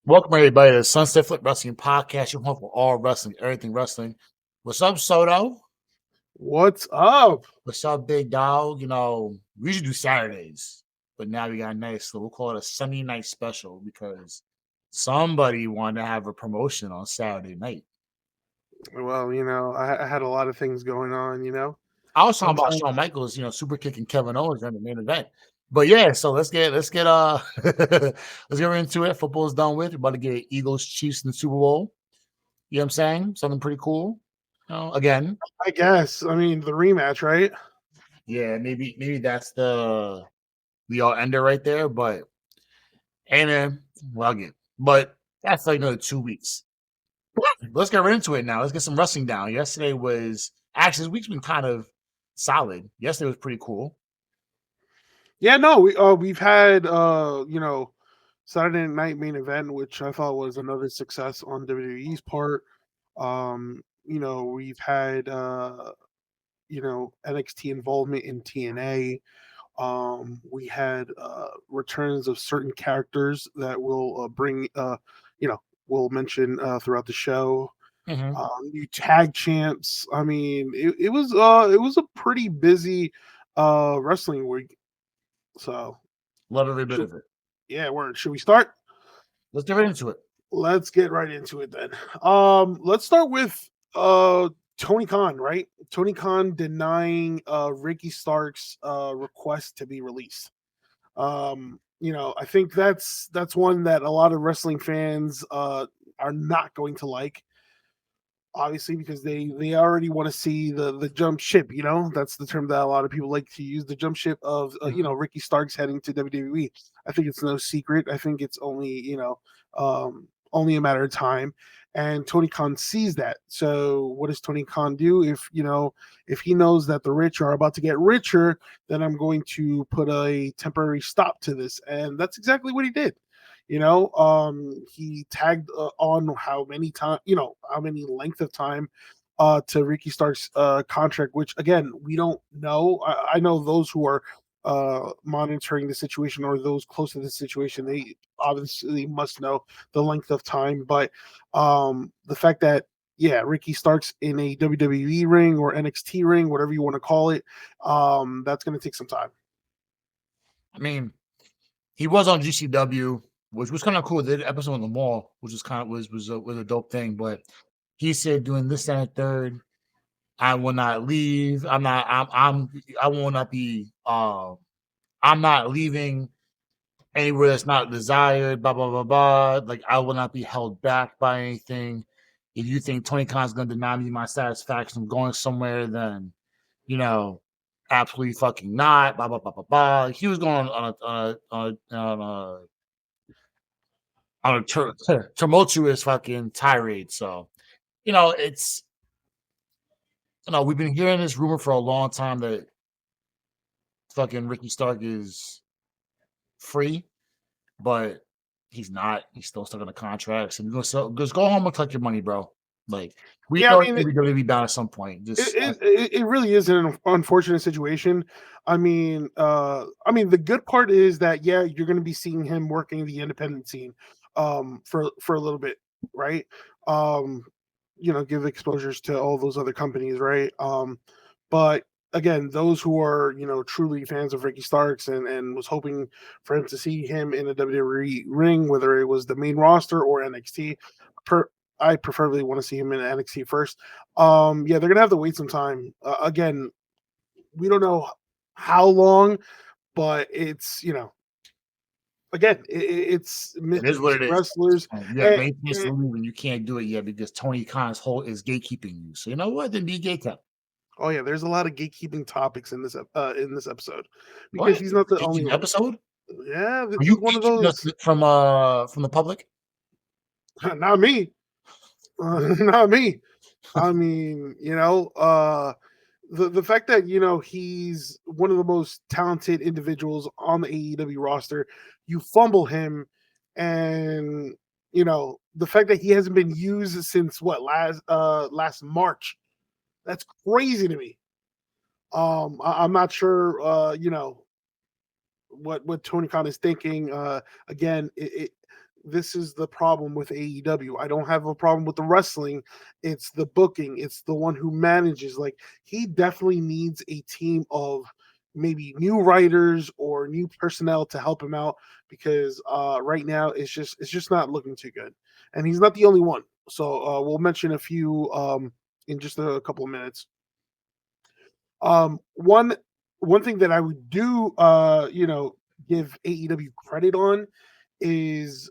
Welcome everybody to the Sunset Flip Wrestling Podcast. Your home for all wrestling, everything wrestling. What's up, Soto? What's up? What's up, big dog? We usually do Saturdays, but now we got nice, so we'll call it a Sunday night special because somebody wanted to have a promotion on Saturday night. Well, I had a lot of things going on. I was talking about Sometimes, Shawn Michaels, super kicking Kevin Owens in the main event. But yeah, so let's get let's get into it. Football's done with. We're about to get Eagles Chiefs in the Super Bowl. You know what I'm saying? Something pretty cool. Again. I guess. I mean, the rematch, right? Yeah, maybe that's the all ender right there, but well again. But that's like another 2 weeks. Let's get right into it now. Let's get some wrestling down. Yesterday was actually this week's been kind of solid. Yesterday was pretty cool. Yeah, no, we've had Saturday night main event, which I thought was another success on WWE's part. We've had NXT involvement in TNA. We had returns of certain characters that will bring we'll mention throughout the show. Mm-hmm. New tag champs. I mean, it was a pretty busy wrestling week. So Love every bit of it. yeah, should we start? Let's get right into it. Let's get right into it then. Let's start with Tony Khan, right? Tony Khan denying Ricky Stark's request to be released. I think that's one that a lot of wrestling fans are not going to like, obviously, because they already want to see the jump ship. That's the term that a lot of people like to use, the jump ship of Ricky Starks heading to WWE. I think it's no secret. I think it's only a matter of time, and Tony Khan sees that. So what does Tony Khan do? If he knows that the rich are about to get richer, then I'm going to put a temporary stop to this, and that's exactly what he did. He tagged on how many length of time to Ricky Stark's contract, which again we don't know. I know those who are monitoring the situation or those close to the situation, they obviously must know the length of time. But the fact that Ricky Stark's in a WWE ring or NXT ring, whatever you want to call it, that's going to take some time. I mean, he was on GCW, which was kind of cool. The episode on the mall, which was kind of was a dope thing. But he said doing this and a third. I will not leave. I will not be I'm not leaving anywhere that's not desired, blah blah blah blah. Like I will not be held back by anything. If you think Tony Khan's gonna deny me my satisfaction of going somewhere, then you know, absolutely fucking not. Blah blah blah blah blah. He was going on a tumultuous fucking tirade. So it's we've been hearing this rumor for a long time that fucking Ricky Stark is free, but he's not. He's still stuck on the contracts. And just go home and collect your money, bro. Like we Yeah, know I it's mean, gonna be bound at some point. Just it really is an unfortunate situation. The good part is that you're going to be seeing him working the independent scene, for a little bit, right? Um, give exposures to all those other companies, right? But again, those who are truly fans of Ricky Starks and was hoping for him to see him in a WWE ring, whether it was the main roster or NXT, I preferably want to see him in NXT first. They're gonna have to wait some time. Again, we don't know how long, but it's again, it's it is what it is. wrestlers. Yeah, And, they just leave and you can't do it yet because Tony Khan's whole is gatekeeping you. So you know what? Then be gatekept. oh yeah, there's a lot of gatekeeping topics in this episode because What? he's not the only Gatekeeping one. episode? Yeah, Are this you is one of gatekeeping us those. from the public? Not me. Not me. I mean, the fact that he's one of the most talented individuals on the AEW roster, you fumble him, and the fact that he hasn't been used since what last March. That's crazy to me. I'm not sure. What Tony Khan is thinking. Again, this is the problem with AEW. I don't have a problem with the wrestling. It's the booking. It's the one who manages. Like, he definitely needs a team of maybe new writers or new personnel to help him out, because right now it's just not looking too good. And he's not the only one. So we'll mention a few in just a couple of minutes. One thing that I would do, give AEW credit on is,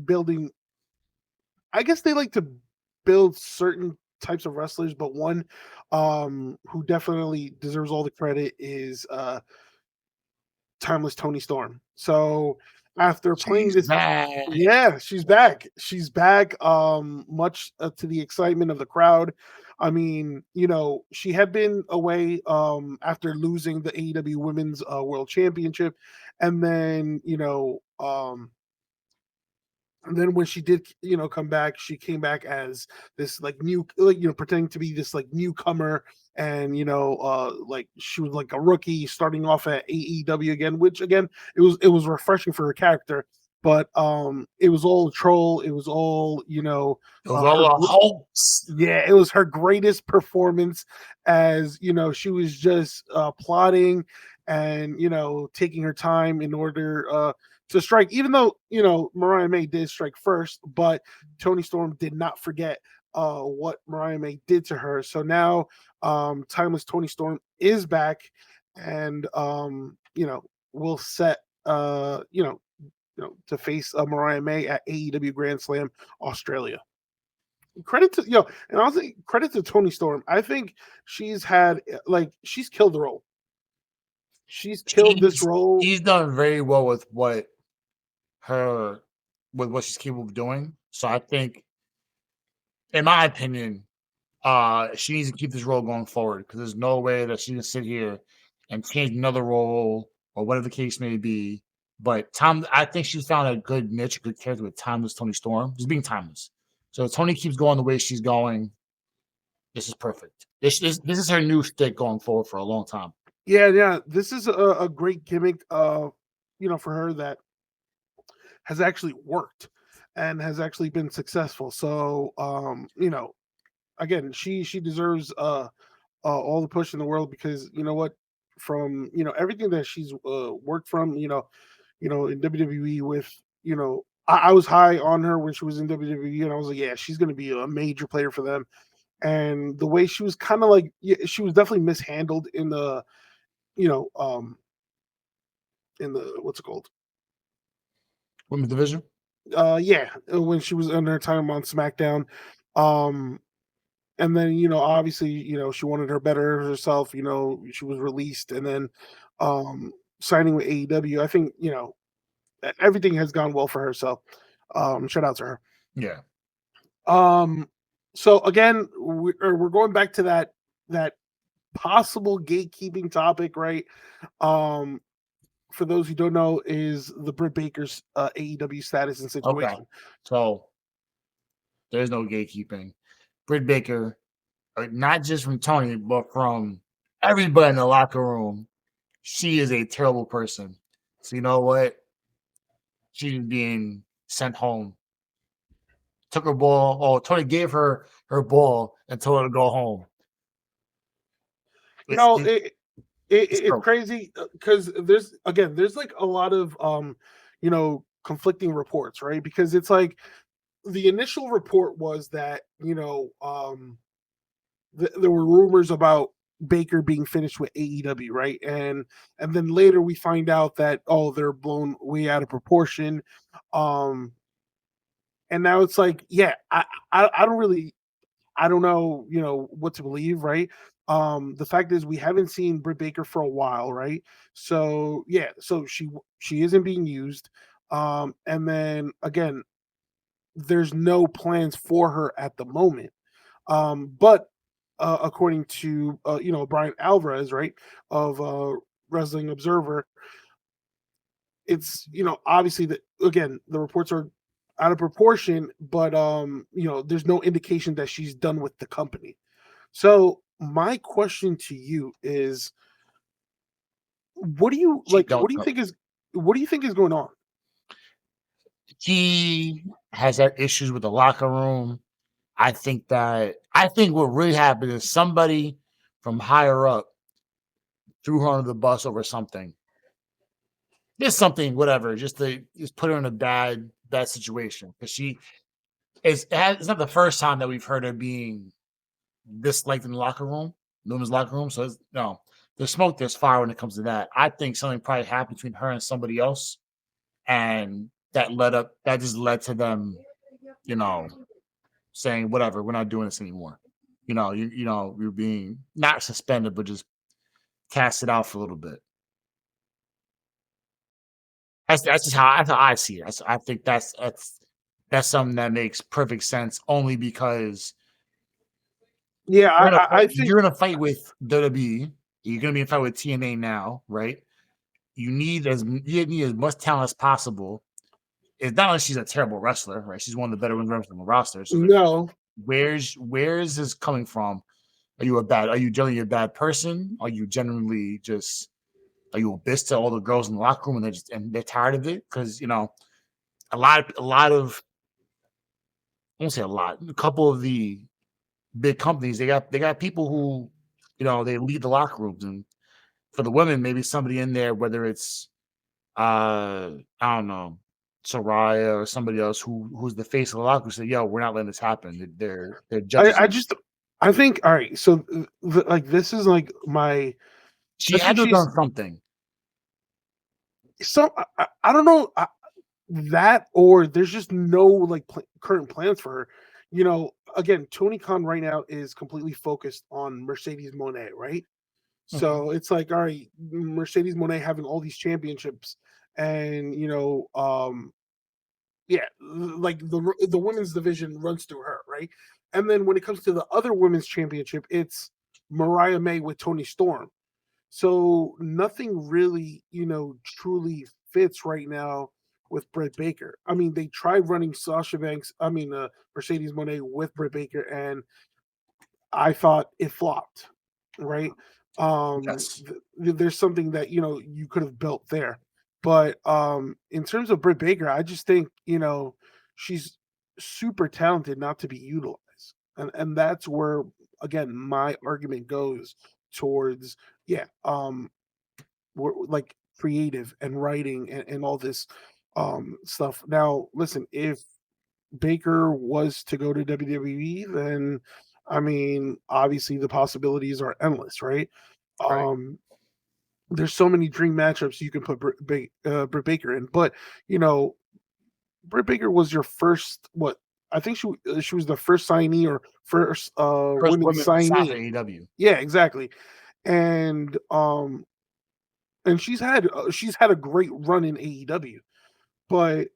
building. I guess they like to build certain types of wrestlers, but one who definitely deserves all the credit is Timeless Tony Storm. So after playing She's this, back. yeah, she's back. She's back. Much to the excitement of the crowd. I mean, she had been away after losing the AEW Women's World Championship, and then and then when she did, come back, she came back as this like new, like, pretending to be this like newcomer, and like she was like a rookie starting off at AEW again, which again it was refreshing for her character, but it was all troll. It was all It was her. all a hoax. Yeah, it was her greatest performance, as she was just plotting and taking her time in order to strike, even though Mariah May did strike first, but Tony Storm did not forget what Mariah May did to her. So now Timeless Tony Storm is back, and will set to face Mariah May at AEW Grand Slam Australia. Credit to and also credit to Tony Storm. I think she's killed the role. She's killed this role. She's done very well with what she's capable of doing. So I think, in my opinion, she needs to keep this role going forward, because there's no way that she can sit here and change another role or whatever the case may be. But I think she's found a good niche, a good character with Timeless Tony Storm, just being timeless. So if Tony keeps going the way she's going, this is perfect. This is her new stick going forward for a long time. Yeah. This is a great gimmick, for her, that has actually worked and has actually been successful. So, again, she deserves all the push in the world, because you know what, from everything that she's worked from, in WWE with, I was high on her when she was in WWE, and I was like, yeah, she's going to be a major player for them. And the way she was kind of like, yeah, she was definitely mishandled in the, you know, in the, what's it called? Women's division. Yeah, when she was in her time on SmackDown. Um, and then obviously she wanted her better herself. She was released, and then signing with AEW. I think everything has gone well for her. So shout out to her. Yeah. So again, we're going back to that possible gatekeeping topic, right? For those who don't know, is the Britt Baker's AEW status and situation. Okay. So there's no gatekeeping. Britt Baker, not just from Tony, but from everybody in the locker room, she is a terrible person. So you know what? She's being sent home. Took her ball. Oh, Tony gave her ball and told her to go home. It's crazy, because there's like a lot of conflicting reports, right? Because it's like the initial report was that there were rumors about Baker being finished with AEW, right? And then later we find out that they're blown way out of proportion. And now it's like, yeah, I don't know, what to believe, right? The fact is, we haven't seen Britt Baker for a while, right? So yeah, so she isn't being used. And then again, there's no plans for her at the moment. But according to Brian Alvarez, right, of Wrestling Observer, it's obviously that, again, the reports are out of proportion, but there's no indication that she's done with the company. So my question to you is, what do you think is going on? he has had issues with the locker room. I think what really happened is somebody from higher up threw her under the bus over something. Just something, whatever, just put her in a bad situation because it's not the first time that we've heard her being disliked in the locker room, women's locker room. So no, there's smoke, there's fire when it comes to that. I think something probably happened between her and somebody else, and that just led to them, saying whatever, we're not doing this anymore. You're being not suspended, but just cast it out for a little bit. That's how I see it. I think that's something that makes perfect sense. Only because Yeah, I think you're in a fight with WWE, you're going to be in a fight with TNA now, right? You need as much talent as possible. It's not like she's a terrible wrestler, right? She's one of the better women's wrestlers on the roster. So no. where is this coming from? Are you generally a bad person? Are you genuinely just are you a bitch to all the girls in the locker room and they're tired of it? Because a lot of I won't say a lot, a couple of the big companies, they got people who, they lead the locker rooms. And for the women, maybe somebody in there, whether it's I don't know, Soraya or somebody else who's the face of the locker room, say, yo, we're not letting this happen. They're judges. I think, all right, so like this is like she had to have done something. So I don't know that, or there's just no like current plans for her. Again, Tony Khan right now is completely focused on Mercedes Moné, right? So it's like, all right, Mercedes Moné having all these championships, and yeah, like the women's division runs through her, right? And then when it comes to the other women's championship, it's Mariah May with Tony Storm. So nothing really, truly fits right now with Britt Baker. I mean, they tried running Mercedes Moné with Britt Baker, and I thought it flopped, right? Yes. There's something that you could have built there, but in terms of Britt Baker, I just think she's super talented not to be utilized, and that's where again my argument goes towards like creative and writing and all this stuff. Now, listen, if Baker was to go to WWE, then I mean, obviously the possibilities are endless, right? Right. There's so many dream matchups you can put Britt Baker in, but Britt Baker was your first what? I think she was the first signee or first First women's women signed for signee. AEW. Yeah, exactly. And she's had a great run in AEW, but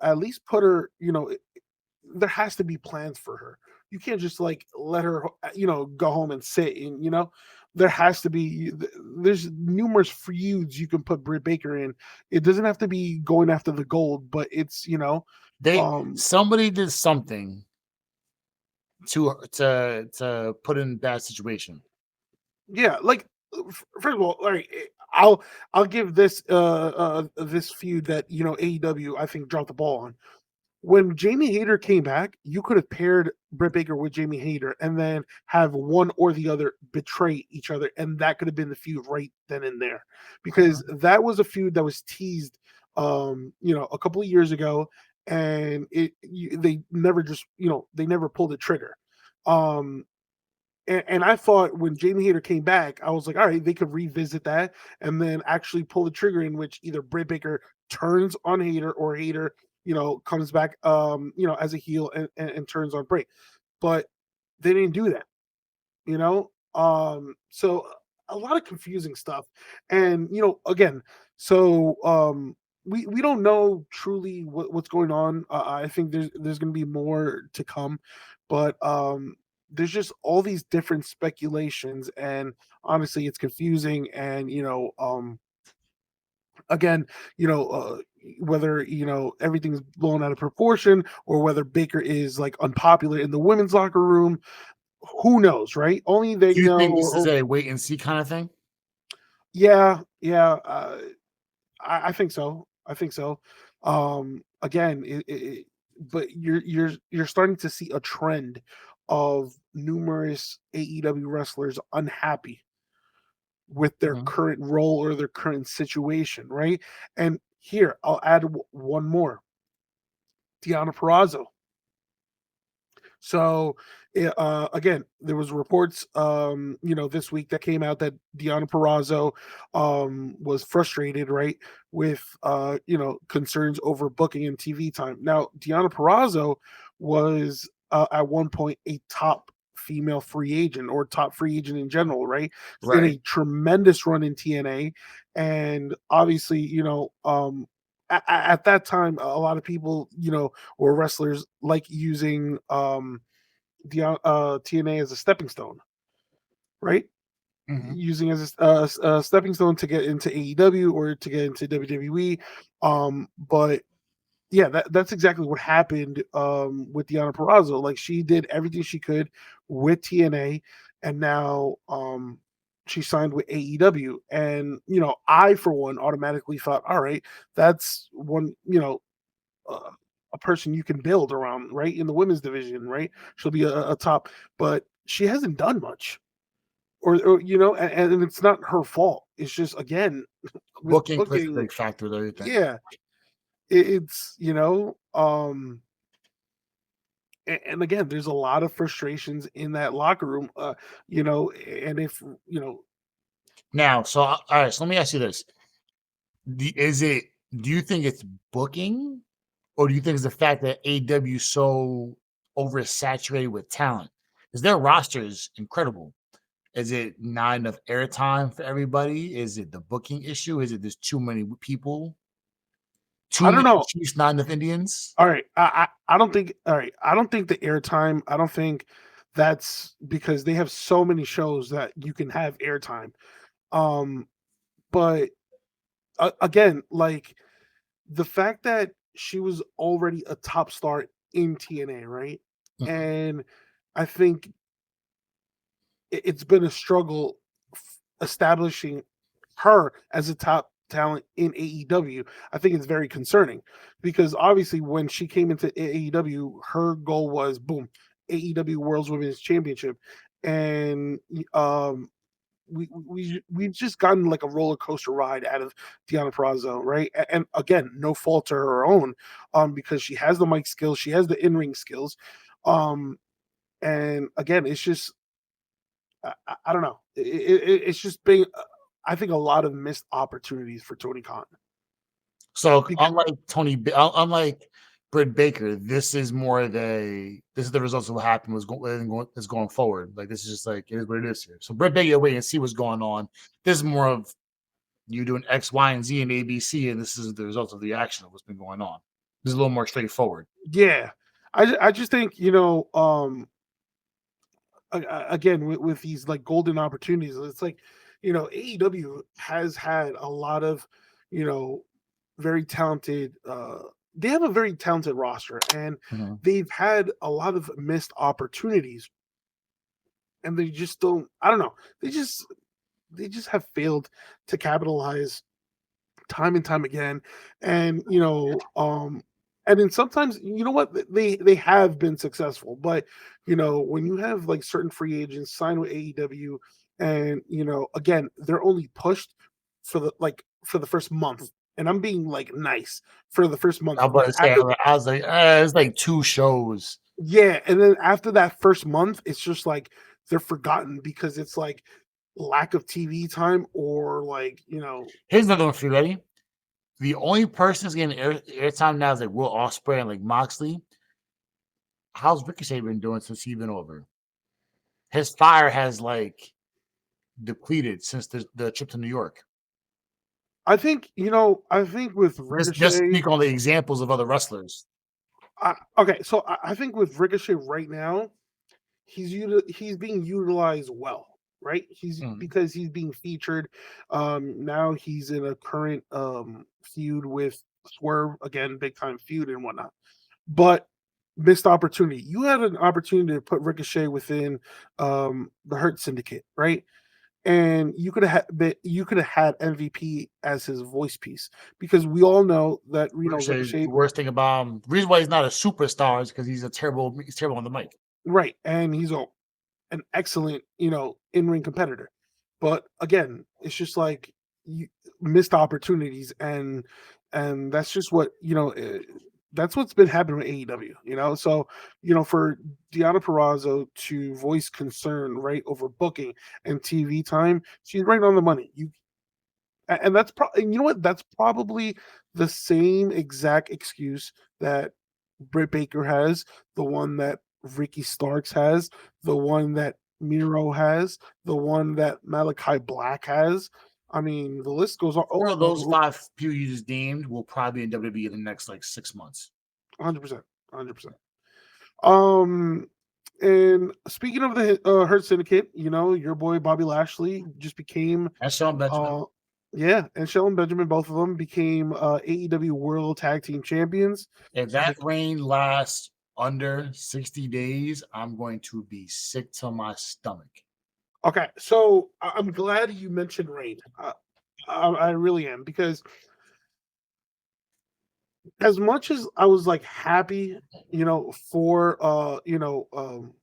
at least put her. There has to be plans for her. You can't just like let her go home and sit and there has to be there's numerous feuds you can put Britt Baker in. It doesn't have to be going after the gold, but it's somebody did something to put in that situation. Yeah, like first of all right, I'll give this this feud that AEW I think dropped the ball on. When Jamie Hayter came back, you could have paired Britt Baker with Jamie Hayter and then have one or the other betray each other, and that could have been the feud right then and there, because that was a feud that was teased, a couple of years ago, and they never pulled the trigger. And I thought when Jamie Hayter came back, I was like, all right, they could revisit that and then actually pull the trigger in which either Britt Baker turns on Hayter or Hayter comes back, as a heel and turns on Bray. But they didn't do that, So a lot of confusing stuff. And, again, so we don't know truly what's going on. I think there's going to be more to come, but there's just all these different speculations, and honestly, it's confusing. And again, whether everything's blown out of proportion or whether Baker is like unpopular in the women's locker room, who knows, right? Only they Do you know. think this is a wait and see kind of thing? Yeah, I think so. Again, but you're starting to see a trend of numerous AEW wrestlers unhappy with their Mhm. current role or their current situation, right? And here I'll add one more: Deanna Perrazzo. So again, there was reports, this week that came out that Deanna Perrazzo was frustrated, right, with concerns over booking and TV time. Now, Deanna Perrazzo was at one point a top female free agent or top free agent in general, right? She had Right. a tremendous run in TNA, and obviously, at that time, a lot of people, or wrestlers like using the TNA as a stepping stone, right? Mhm. Using as a stepping stone to get into AEW or to get into WWE. But yeah, that's exactly what happened with Deanna Perrazzo. Like, she did everything she could with TNA, and now she signed with AEW. And I, for one, automatically thought, all right, that's one, a person you can build around, right? In the women's division, right? She'll be a top, but she hasn't done much, or and it's not her fault. It's just, again, with Booking plays a booking, big factor with everything. yeah, it's and again, there's a lot of frustrations in that locker room, and if Now, so all right, so let me ask you this: Is it? Do you think it's booking, or do you think it's the fact that AEW is so oversaturated with talent? Because their roster is incredible. Is it not enough airtime for everybody? Is it the booking issue? Is it there's too many people? Too I don't many know. Chiefs, not enough Indians? All right, I don't think. All right, I don't think the airtime. I don't think that's because they have so many shows that you can have airtime. Um, but again, like, the fact that she was already a top star in TNA, right? Mhm. And I think it's been a struggle establishing her as a top talent in AEW. I think it's very concerning because obviously when she came into AEW, her goal was boom, AEW World's Women's Championship, and we've just gotten like a roller coaster ride out of Deanna Prazo, right? And again, no fault to her own, because she has the mic skills, she has the in ring skills, and again, it's just I don't know. It's just been, I think, a lot of missed opportunities for Tony Khan. So Bec- unlike Britt Baker, this is the results of what happened is going forward. Like this is just like it is what it is here. So Britt Baker, wait and see what's going on. This is more of you doing X, Y, and Z and ABC, and this is the results of the action of what's been going on. This is a little more straightforward. yeah, I just think, again, with these like golden opportunities, it's like, AEW has had a lot of, you know very talented, they have a very talented roster, and Mhm. they've had a lot of missed opportunities, and they just don't, I don't know, they just have failed to capitalize time and time again. And and then sometimes, what, they have been successful, but when you have like certain free agents sign with AEW, and again, they're only pushed for the first month, and I'm being like nice, for the first month, I was about but to say, after, I was like, it's like two shows. yeah, and then after that first month, it's just like they're forgotten because it's like lack of TV time, or like, Here's another one for you. Ready? The only person that's getting airtime now is like Will Ospreay and like Moxley. How's Ricochet been doing since he's been over? His fire has like depleted since the trip to New York. I think with Just Ricochet, speak on the examples of other wrestlers. okay, so I think with Ricochet right now, he's being utilized well, right? He's Mm. Because he's being featured. Now he's in a current feud with Swerve, again, big time feud and whatnot. But missed opportunity. You had an opportunity to put Ricochet within the Hurt Syndicate, right? and you could have had MVP as his voice piece, because we all know that Ricochet, The worst thing about him, the reason why he's not a superstar is because he's terrible on the mic. right, and he's an excellent in-ring competitor, but again, it's just like missed opportunities, and that's just what that's what's been happening with AEW. So for Deonna Purrazzo to voice concern right over booking and TV time, she's right on the money. And that's probably, you know what, that's probably the same exact excuse that Britt Baker has, the one that Ricky Starks has, the one that Miro has, the one that Malachi Black has. I mean, the list goes on. One of those 5 people you just named will probably be in WWE in the next 6 months. 100%, 100%. And speaking of the Hurt Syndicate, your boy Bobby Lashley just became That's Sean Benjamin. Yeah, and Shelton Benjamin, both of them became AEW World Tag Team Champions. If that reign lasts under 60 days, I'm going to be sick to my stomach. Okay, so I'm glad you mentioned Reign. I really am, because as much as I was happy, for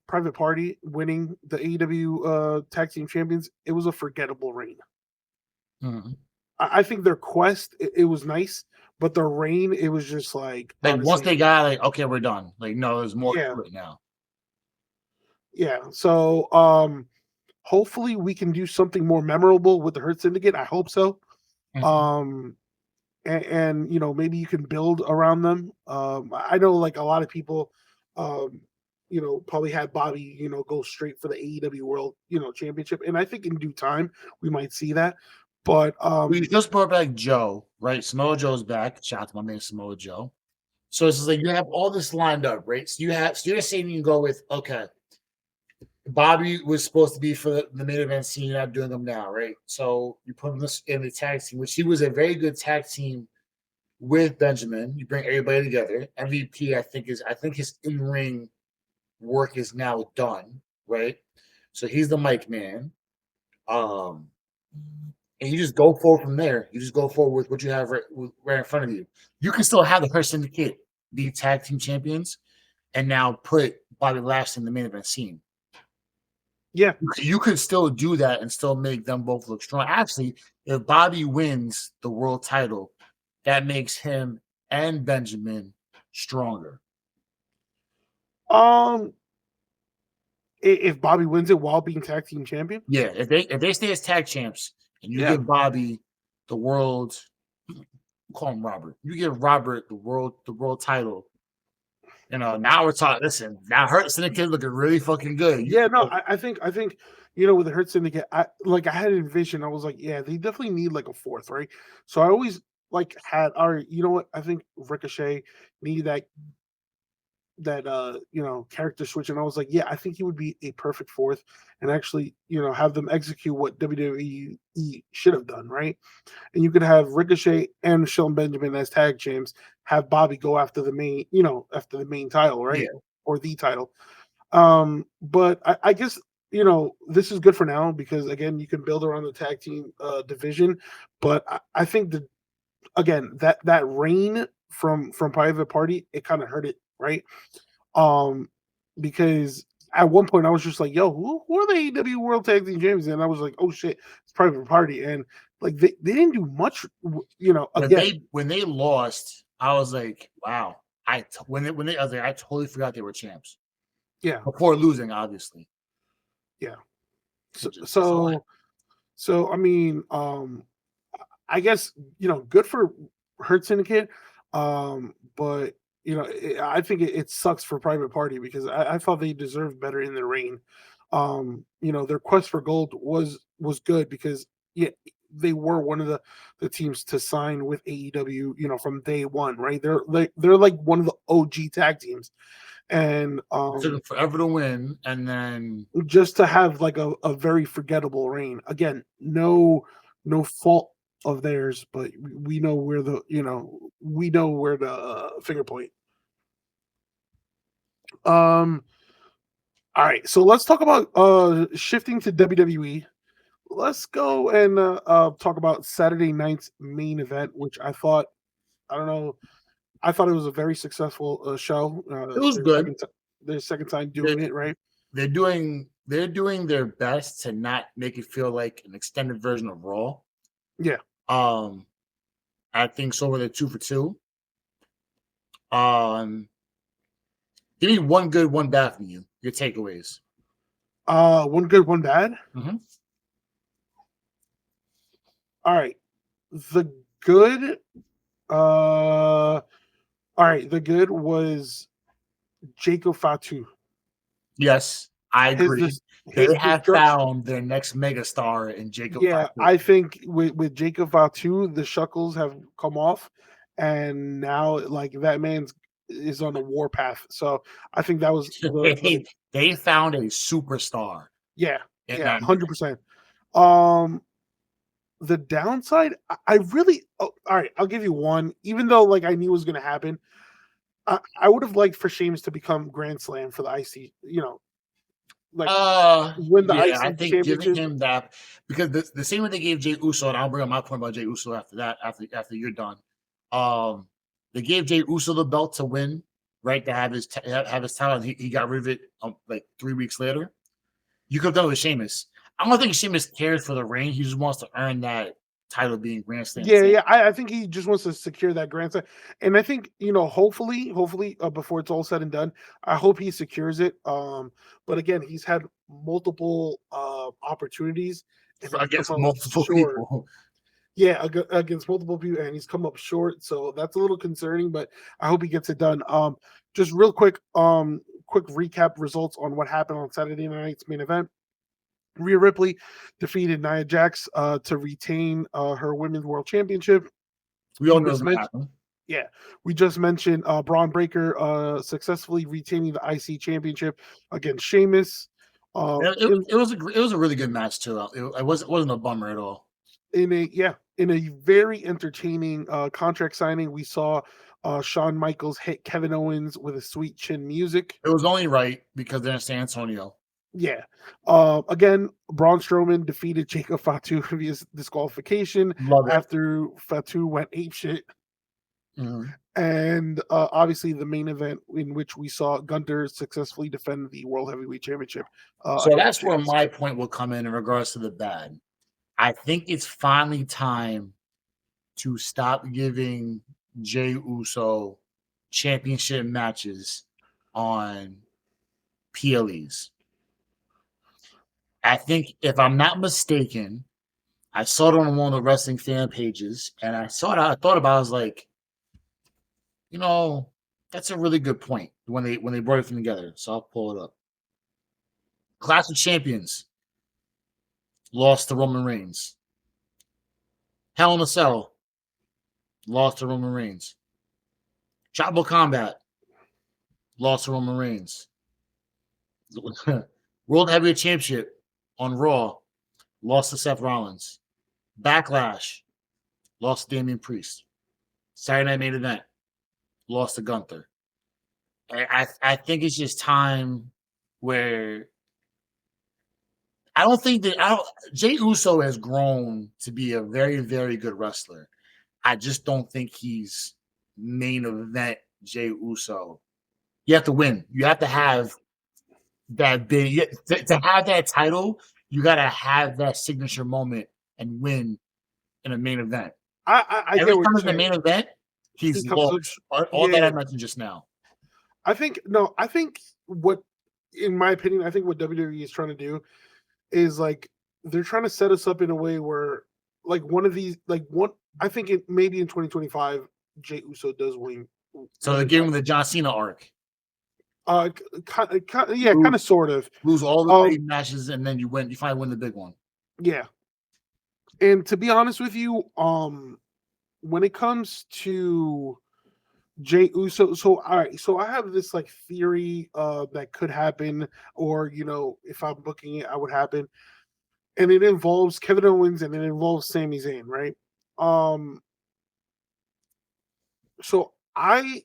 Private Party winning the AEW Tag Team Champions, it was a forgettable reign. Mm-hmm. I think their quest, it was nice, but their reign, it was just honestly, once they got okay, we're done. No, there's more to it now. Yeah. So hopefully we can do something more memorable with the Hurt Syndicate. I hope so. Mm-hmm. And maybe you can build around them. I know a lot of people probably had Bobby go straight for the AEW World Championship, and I think in due time we might see that. But we just brought back Joe, right? Samoa Joe's back. Shout out to my man Samoa Joe. So it's just you have all this lined up, right? So you're saying you can go with, okay, Bobby was supposed to be for the main event scene. You're not doing them now, right? So you put him in the tag team, which he was a very good tag team with Benjamin. You bring everybody together. MVP, I think his in-ring work is now done, right? So he's the mic man. And you just go forward from there. You just go forward with what you have right in front of you. You can still have the Hurt Syndicate be tag team champions, and now put Bobby Lashley in the main event scene. Yeah, you could still do that and still make them both look strong. Actually, if Bobby wins the world title, that makes him and Benjamin stronger. If Bobby wins it while being tag team champion, yeah. If they stay as tag champs, and you give Bobby the world, call him Robert. You give Robert the world title. Now we're talking. Listen, now Hurt Syndicate looking really fucking good. Yeah, no, I think with the Hurt Syndicate, I had a vision. I was like, yeah, they definitely need a fourth, right? So I always had our, I think Ricochet needed that character switch, and I was like, yeah, I think he would be a perfect fourth, and actually have them execute what WWE should have done, right? And you could have Ricochet and Shelton Benjamin as tag champs, have Bobby go after the main title, right? Yeah. Or the title. But I guess this is good for now, because again, you can build around the tag team division, but I think that reign from Private Party, it kind of hurt it, right? Because at one point I was just like, yo, who are the AEW World Tag Team Champions? And I was like, oh shit, it's Private Party. And they didn't do much, again. When they lost, I was like, wow. I totally forgot they were champs. Yeah. Before losing, obviously. Yeah. So I mean, I guess, good for Hurt Syndicate. But I think it sucks for Private Party, because I thought they deserved better in their reign. Their quest for gold was good, because they were one of the teams to sign with AEW, from day one, right? They're one of the OG tag teams. And it took them forever to win, and then just to have a very forgettable reign. Again, no fault of theirs, but we know where the finger point. All right, so let's talk about shifting to WWE. let's go and talk about Saturday night's main event, which I don't know, I thought it was a very successful show. It was good. Their second time They're, doing it, right? they're doing their best to not make it feel like an extended version of Raw. Yeah. I think so. Were they 2 for 2? Um, Give me one good, one bad from you. Your takeaways. One good, one bad. Mm-hmm. All right. The good. All right. The good was Jacob Fatu. Yes, I His agree. his They have destruction. found their next megastar in Jacob Yeah, Fatu. I think with Jacob Fatu, the shuckles have come off, and now like that man's is on a warpath. So I think that was the They found a superstar yeah, in yeah, that man. 100%. Um, the downside, I really all right. I'll give you one, even though like I knew it was going to happen. I would have liked for Sheamus to become Grand Slam for the IC. Like win the Yeah, I IC think giving championship. him that, because the same way they gave Jay Uso, and I'll bring up my point about Jay Uso after that, after you're done. They gave Jay Uso the belt to win, right? To have his title. He got rid of it like 3 weeks later. You could have done it with Sheamus. I don't think Sheamus cares for the reign. He just wants to earn that title, being Grand Slam Yeah, champ. yeah. I think he just wants to secure that Grand Slam, and I think hopefully, before it's all said and done, I hope he secures it. But again, he's had multiple opportunities, and he's come Against up multiple short. people. Yeah, against multiple people, and he's come up short. So that's a little concerning, but I hope he gets it done. Just real quick, quick recap results on what happened on Saturday night's main event. Rhea Ripley defeated Nia Jax to retain her Women's World Championship. We all We know it's just gonna mentioned, happen. yeah, we just mentioned Braun Breaker successfully retaining the IC Championship against Sheamus. It was a really good match too. It wasn't a bummer at all. In a very entertaining contract signing, we saw Shawn Michaels hit Kevin Owens with a sweet chin music. It was only right because they're in San Antonio. Yeah. Again, Braun Strowman defeated Jacob Fatu via disqualification Love it. after Fatu went apeshit. Mhm. And obviously, the main event in which we saw Gunter successfully defend the World Heavyweight Championship So against that's where Sheamus. my point will come in regards to the bad. I think it's finally time to stop giving Jey Uso championship matches on PLEs. I think, if I'm not mistaken, I saw it on one of the wrestling fan pages, and I thought about it, I was like, you know, that's a really good point when they brought everything together. So I'll pull it up. Clash of Champions lost to Roman Reigns. Hell in a Cell lost to Roman Reigns. Tribal Combat lost to Roman Reigns. World Heavyweight Championship on Raw lost to Seth Rollins. Backlash lost to Damian Priest. Saturday Night Main Event lost to Gunther. I think it's just time where I don't think that I don't Jey Uso has grown to be a very, very good wrestler. I just don't think he's main event Jey Uso. You have to win. You have to have that big to have that title. You got to have that signature moment and win in a main event. I Every get what time you're it's the saying. main event, He he's comes up, lost. All that I yeah. mentioned just now. I think no. I think what, in my opinion, I think what WWE is trying to do is like they're trying to set us up in a way where like one of these like one. I think it maybe in 2025, Jey Uso does So win they the gave him title. the John Cena arc. Yeah, kind of, sort of. Lose all the Um, big matches, and then you win. You finally win the big one. yeah, and to be honest with you, when it comes to Jey Uso, so all right, so I have this like theory that could happen, or if I'm booking it, I would happen, and it involves Kevin Owens and it involves Sami Zayn, right? Um, so I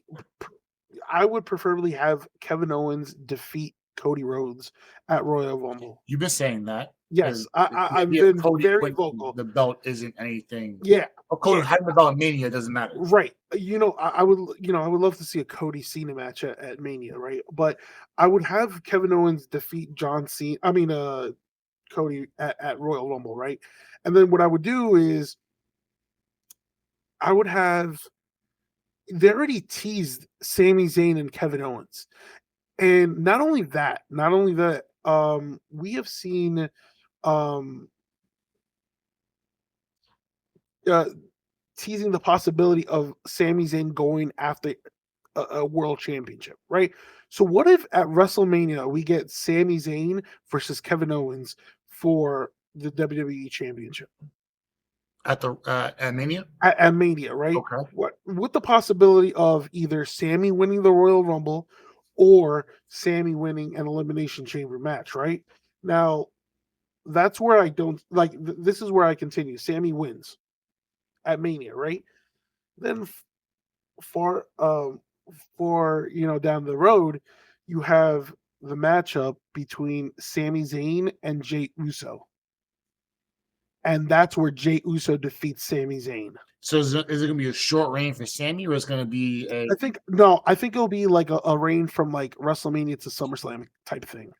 would preferably have Kevin Owens defeat Cody Rhodes at Royal Rumble. You've been saying that. Yes, The I've idea of been Cody very winning vocal. the belt isn't anything. Yeah, Cody having the belt at Mania doesn't matter. right. I would love to see a Cody Cena match at Mania, right? But I would have Kevin Owens defeat John Cena. I mean, Cody at Royal Rumble, right? And then what I would do is I would have. They already teased Sami Zayn and Kevin Owens, and not only that, we have seen um uh, teasing the possibility of Sami Zayn going after a world championship, right? So what if at WrestleMania we get Sami Zayn versus Kevin Owens for the WWE championship At the at Mania? at Mania, right? Okay. What with the possibility of either Sami winning the Royal Rumble or Sami winning an Elimination Chamber match, right? Now, that's where I don't like. This is where I continue. Sami wins at Mania, right? Then far for down the road, you have the matchup between Sami Zayn and Jey Uso, and that's where Jey Uso defeats Sami Zayn. So is it going to be a short reign for Sammy, or is it going to be a? I think it'll be like a reign from like WrestleMania to SummerSlam type thing.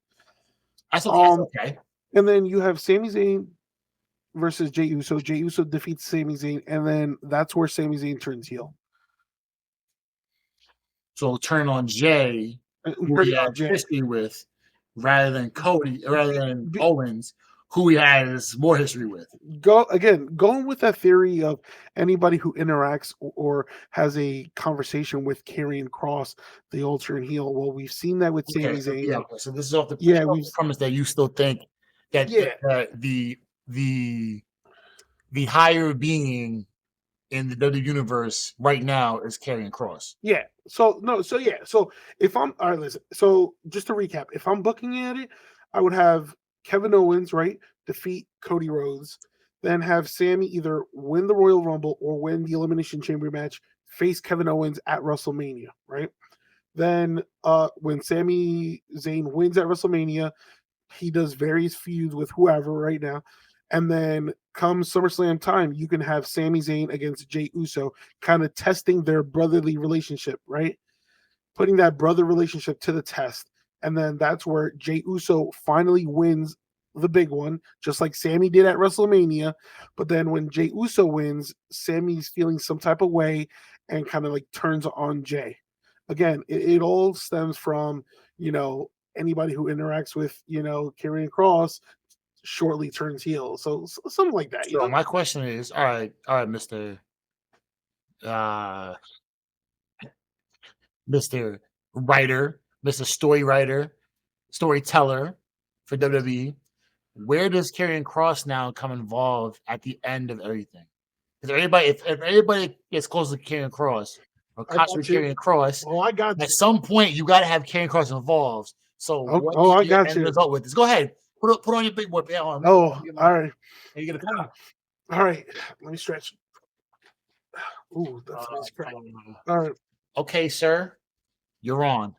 That's okay. And then you have Sami Zayn versus Jey Uso. Jey Uso defeats Sami Zayn, and then that's where Sami Zayn turns heel. So turn on Jay, who he has history with, rather than Owens, who he has more history with. Going with that theory of anybody who interacts or has a conversation with Karrion Kross, the alternate heel. Well, we've seen that with Sami Zayn. Yeah, so this is off the premise that you still think that the higher being in the WWE universe right now is Karrion Kross. Yeah. So if I'm all right, listen. So just to recap, if I'm booking at it, I would have Kevin Owens, right, defeat Cody Rhodes, then have Sami either win the Royal Rumble or win the Elimination Chamber match, face Kevin Owens at WrestleMania, right? Then when Sami Zayn wins at WrestleMania, he does various feuds with whoever right now. And then come SummerSlam time, you can have Sami Zayn against Jey Uso, kind of testing their brotherly relationship, right? Putting that brother relationship to the test. And then that's where Jey Uso finally wins the big one, just like Sami did at WrestleMania. But then when Jey Uso wins, Sami's feeling some type of way and kind of like turns on Jey. Again, it all stems from, anybody who interacts with, Karrion Kross shortly turns heel. So something like that. So my question is, all right, Mr. Mr. Writer, Mr. Story Writer, Storyteller for WWE, where does Karrion Kross now come involved at the end of everything? Because if everybody gets close to Karrion Kross or constantly Karrion Kross, I got at some point you got to have Karrion Kross involved. So I got you. Result with this? Go ahead, put on your big boy pants. All right. You get a pen. All right, let me stretch. Ooh, that's nice. All right. Okay, sir, you're on.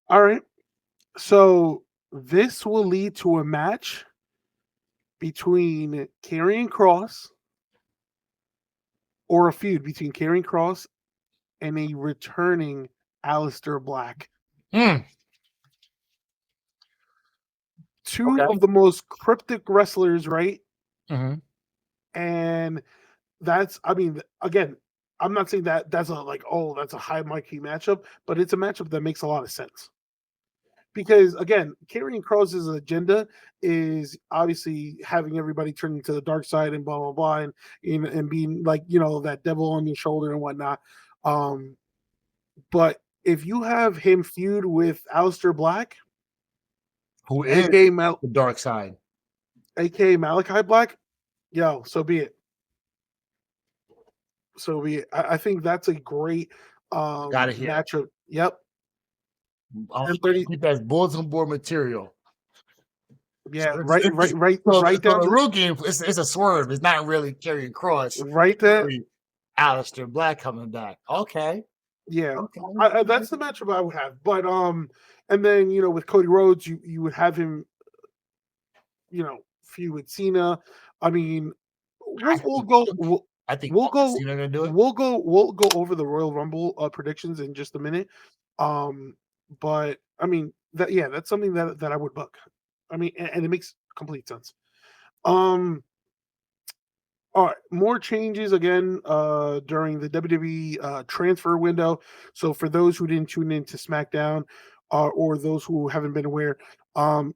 All right. So this will lead to a match between Karrion Kross, or a feud between Karrion Kross and a returning Aleister Black. Two of the most cryptic wrestlers, right? Mm-hmm. And that's, again, I'm not saying that that's that's a high marquee matchup, but it's a matchup that makes a lot of sense. Because again, Karrion Kross's agenda is obviously having everybody turn into the dark side and blah blah blah, and being like that devil on your shoulder and whatnot. But if you have him feud with Aleister Black, who is the dark side, aka Malachi Black, so be it. I think that's a great matchup. Yep. I'll keep that bulletin board material. Yeah, so right. So the real game it's a swerve. It's not really Karrion Kross. Right there. Aleister Black coming back. Okay. Yeah, Okay. that's the matchup I would have. But and then with Cody Rhodes, you would have him feud with Cena. I mean, I we'll think go Punk. we'll, I think we'll Punk and go Cena are gonna do it. we'll go over the Royal Rumble predictions in just a minute. Um, but I mean that's something that I would book. I mean, and it makes complete sense. Um, all right, more changes again during the WWE transfer window. So for those who didn't tune into SmackDown or those who haven't been aware,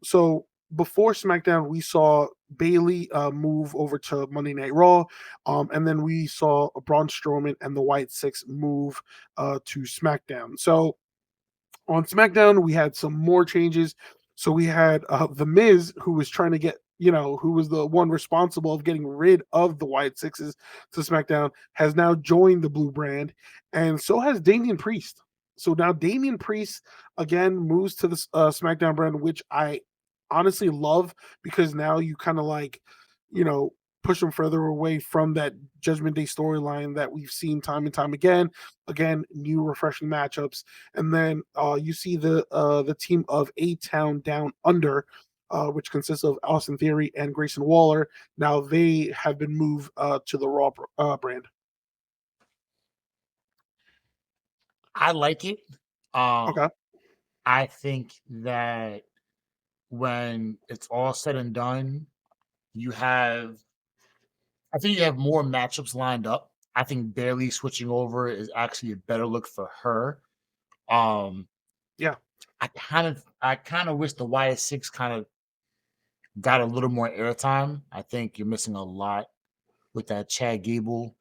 so before SmackDown, we saw Bailey move over to Monday Night Raw, and then we saw Braun Strowman and the White Six move to SmackDown. So on SmackDown, we had some more changes. So we had The Miz, who was trying to get, who was the one responsible of getting rid of the White Sixes to SmackDown, has now joined the Blue brand. And so has Damian Priest. So now Damian Priest again moves to the SmackDown brand, which I honestly love because now you kind of like, you know, push them further away from that Judgment Day storyline that we've seen time and time again. Again, new refreshing matchups, and then you see the team of A Town Down Under, which consists of Austin Theory and Grayson Waller. Now they have been moved to the Raw brand. I like it. Um, Okay. I think that when it's all said and done, you have I think you have more matchups lined up. I think Bailey switching over is actually a better look for her. Um, Yeah. I kind of wish the YS6 kind of got a little more airtime. I think you're missing a lot with that Chad Gable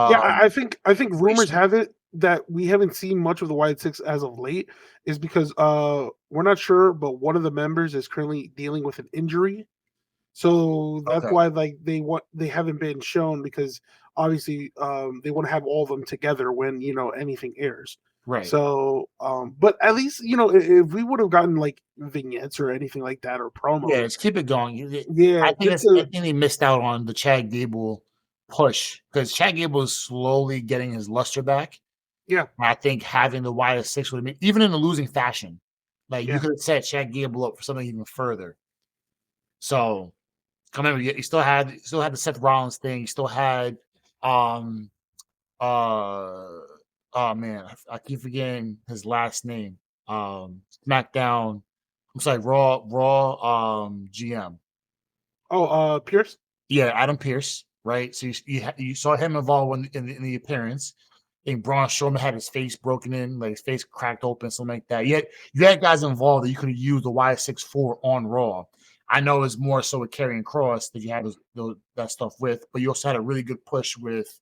Yeah. um I think rumors situation. have it that we haven't seen much of the Wyatt Six as of late is because we're not sure, but one of the members is currently dealing with an injury. So that's Okay, why like they haven't been shown because obviously they want to have all of them together when anything airs. right. So but at least if we would have gotten like vignettes or anything like that or Yeah, promos, let's keep it going. yeah, just I to think they missed out on the Chad Gable push because Chad Gable is slowly getting his luster back. yeah, And I think having the YS6 would have been even in a losing fashion. Like you yeah. could have set Chad Gable up for something even further. So come on, you still had the Seth Rollins thing. You still had um uh oh man, I keep forgetting his last name. SmackDown. I'm sorry, Raw GM. Oh, Pierce. Yeah, Adam Pierce, right? So you saw him involved in the appearance. I think Braun Strowman had his face broken in, like his face cracked open, something like that. Yet you had guys involved that you could have used the Y64 on Raw. I know it's more so with Karrion Cross that you had that stuff with, but you also had a really good push with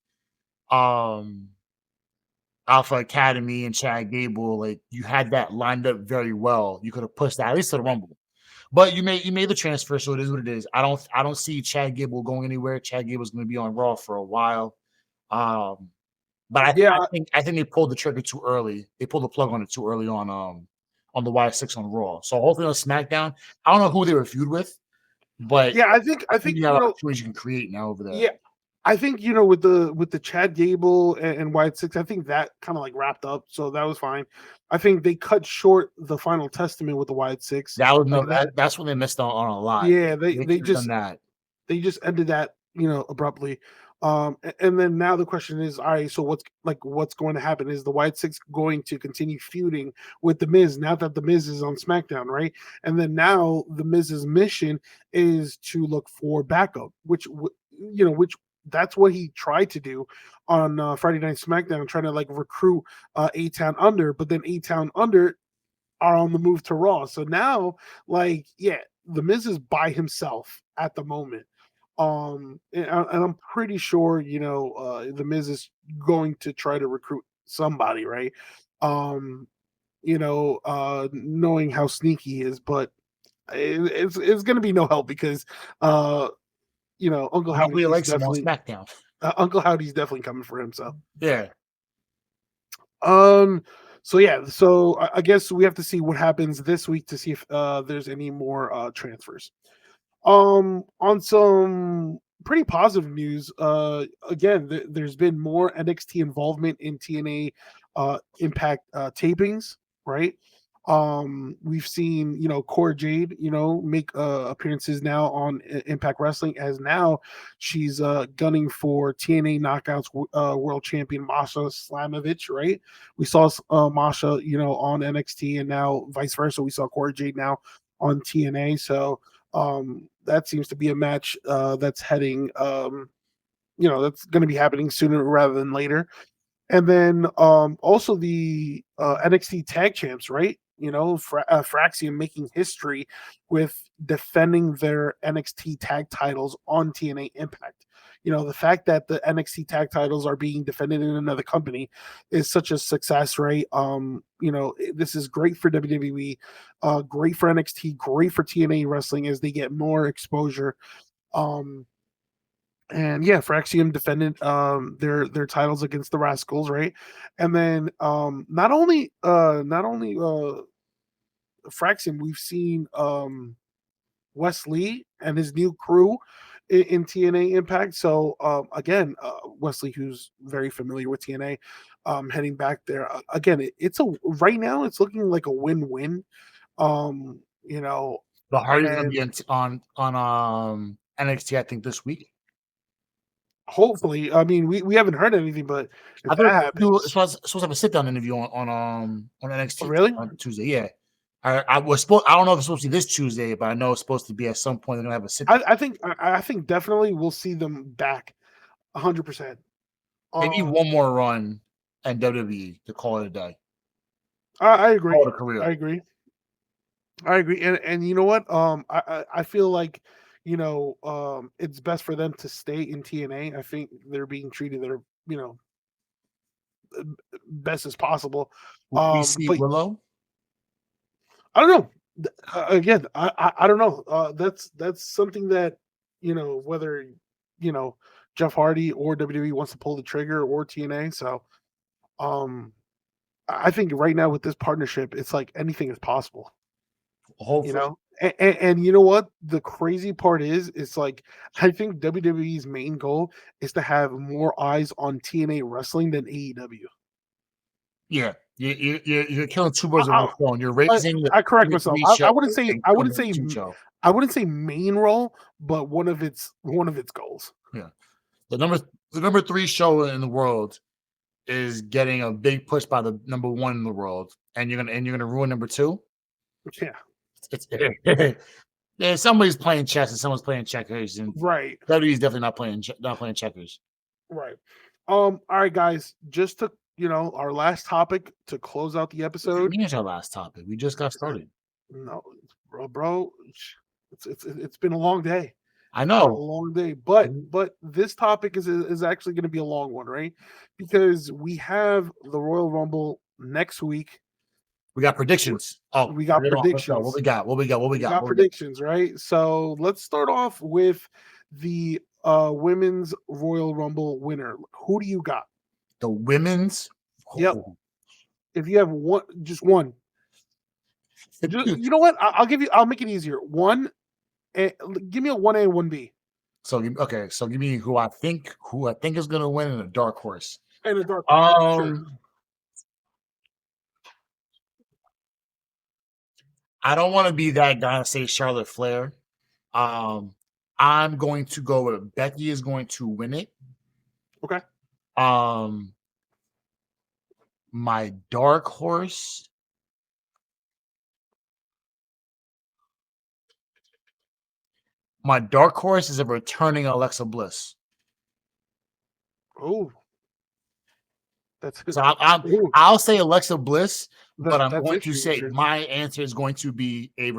um Alpha Academy and Chad Gable. Like you had that lined up very well. You could have pushed that at least to the Rumble. But you made the transfer, so it is what it is. I don't see Chad Gable going anywhere. Chad Gable's going to be on Raw for a while. Um, but I Yeah, think I think they pulled the trigger too early. They pulled the plug on it too early on the Y6 on Raw. So hopefully on SmackDown, I don't know who they were feud with, but yeah. I think I I think think you have opportunities you can create now over there. yeah. I think with the Chad Gable and White Six, I think that kind of like wrapped up, so that was fine. I think they cut short the Final Testament with the White Six, That was like no that. that's when they missed on a lot. Yeah, they They they could have done just that. they just ended that abruptly. And then now the question is, all right, so what's going to happen? Is the White Six going to continue feuding with the Miz now that the Miz is on SmackDown, right? And then now the Miz's mission is to look for backup, which that's what he tried to do on Friday Night SmackDown, trying to like recruit A Town Under, but then A Town Under are on the move to Raw. So now, like, yeah, the Miz is by himself at the moment. And I'm pretty sure, the Miz is going to try to recruit somebody, right? Um, knowing how sneaky he is, but it's going to be no help because, uh, Uncle Nobody Howdy is likes him on definitely SmackDown. Uncle Howdy's definitely coming for him. So Yeah. Um. So yeah. So I guess we have to see what happens this week to see if there's any more transfers. On some pretty positive news. Again, there's been more NXT involvement in TNA Impact tapings, right? We've seen, Cora Jade, make appearances now on Impact Wrestling, as now she's gunning for TNA Knockouts World Champion Masha Slamovich, right? We saw Masha, on NXT, and now vice versa. We saw Cora Jade now on TNA. So that seems to be a match that's heading, that's going to be happening sooner rather than later. And then also the NXT Tag Champs, right? Fraxium making history with defending their NXT Tag titles on TNA Impact. The fact that the NXT Tag titles are being defended in another company is such a success, right? This is great for WWE, great for NXT, great for TNA Wrestling as they get more exposure. And yeah, Fraxium defended their titles against the Rascals, right? And then not only Fraxium, we've seen Wes Lee and his new crew in TNA Impact. So again, Wesley, who's very familiar with TNA, heading back there. Again, it's right now it's looking like a win-win. You know, But Hardy's gonna and be on NXT, I think, this week. hopefully, I mean, we haven't heard anything, but if I that thought you were happens, supposed to have a sit down interview on oh, NXT really? on Tuesday. Yeah, I was supposed. I don't know if it's supposed to be this Tuesday, but I know it's supposed to be at some point. They're gonna have a sit down. I think definitely we'll see them back 100%. They need one more run in WWE to call it a day. I agree. Call it a career. I agree. I agree. And you know what? I feel like, it's best for them to stay in TNA. I think they're being treated their, best as possible. We see But Willow. I don't know. Again, I don't know. That's something that, whether, you know, Jeff Hardy or WWE wants to pull the trigger, or TNA. So I think right now with this partnership, it's like anything is possible. Hopefully, And you know what? The crazy part is, it's like I think WWE's main goal is to have more eyes on TNA wrestling than AEW. yeah. You're killing two birds with I, one stone. You're I, raising the I correct myself. 3 show I wouldn't say and I killing wouldn't the say 2 show. I wouldn't say main role, but one of its goals. Yeah, the number 3 show in the world is getting a big push by the number 1 in the world, and you're gonna ruin number 2. Yeah, It's yeah, somebody's playing chess and someone's playing checkers, and right, WWE's definitely not playing checkers. right. All right, guys. Just to our last topic to close out the What do you episode. mean it's our last topic? We just got started. No, bro, it's been a long day. I Been a know. long day, but this topic is actually going to be a long one, right? Because we have the Royal Rumble next week. We got predictions. Oh, We got predictions. what we got? What we got? What we We got? got What we got? predictions, right? So let's start off with the women's Royal Rumble winner. Who do you got? The women's. Yep. Oh, If you have one, just one. You know what? I'll make it easier. One. Give me a 1A and 1B. So okay, so give me who I think is gonna win in a dark horse. And a dark horse, sure. I don't want to be that guy and say Charlotte Flair. I'm going to go with Becky is going to win it. Okay. My dark horse. My dark horse is a returning Alexa Bliss. Oh, that's So I'll say Alexa Bliss, but I'm going to say interesting. my answer is going to be a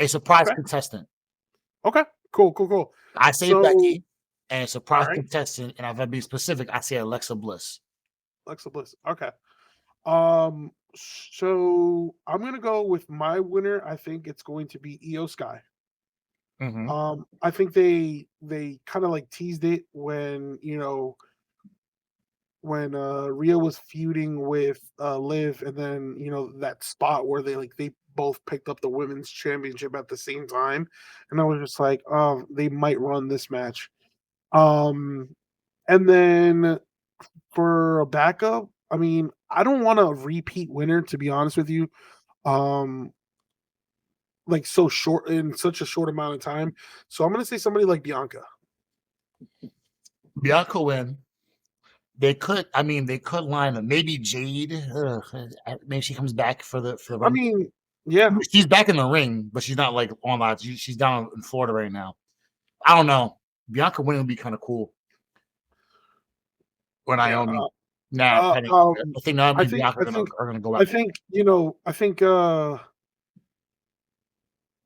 surprise contestant. Okay, cool. I say Becky and a surprise contestant, and if I be specific, I say Alexa Bliss. Alexa Bliss. Okay. So I'm gonna go with my winner. I think it's going to be Io Sky. Mm-hmm. I think they kind of like teased it when Rhea was feuding with Liv, and then that spot where they both picked up the women's championship at the same time, and I was just like, oh, they might run this match. And then for a backup, I mean, I don't want a repeat winner, to be honest with you. Like so short in such a short amount of time. So I'm gonna say somebody like Bianca. Bianca win. They could line up maybe Jade. Maybe she comes back for the I run. mean, yeah. She's back in the ring, but she's not like online. She's down in Florida right now. I don't know. Bianca winning would be kind of cool. When Naomi, nah, I think Naomi and Bianca are gonna go out. I think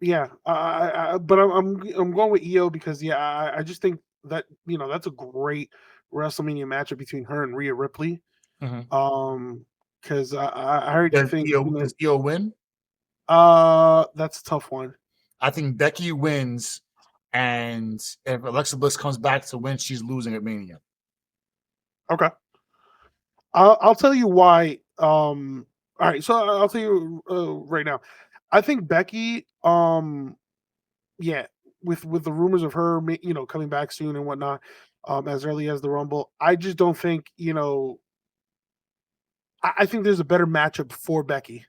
yeah, but I'm going with Io because I just think that that's a great WrestleMania matchup between her and Rhea Ripley. Because I already think does Io win? That's a tough one. I think Becky wins, and if Alexa Bliss comes back to win, she's losing at Mania. Okay, I'll tell you why. All right, so I'll tell you right now. I think Becky, yeah, with the rumors of her, coming back soon and whatnot, as early as the Rumble, I just don't think, I think there's a better matchup for Becky.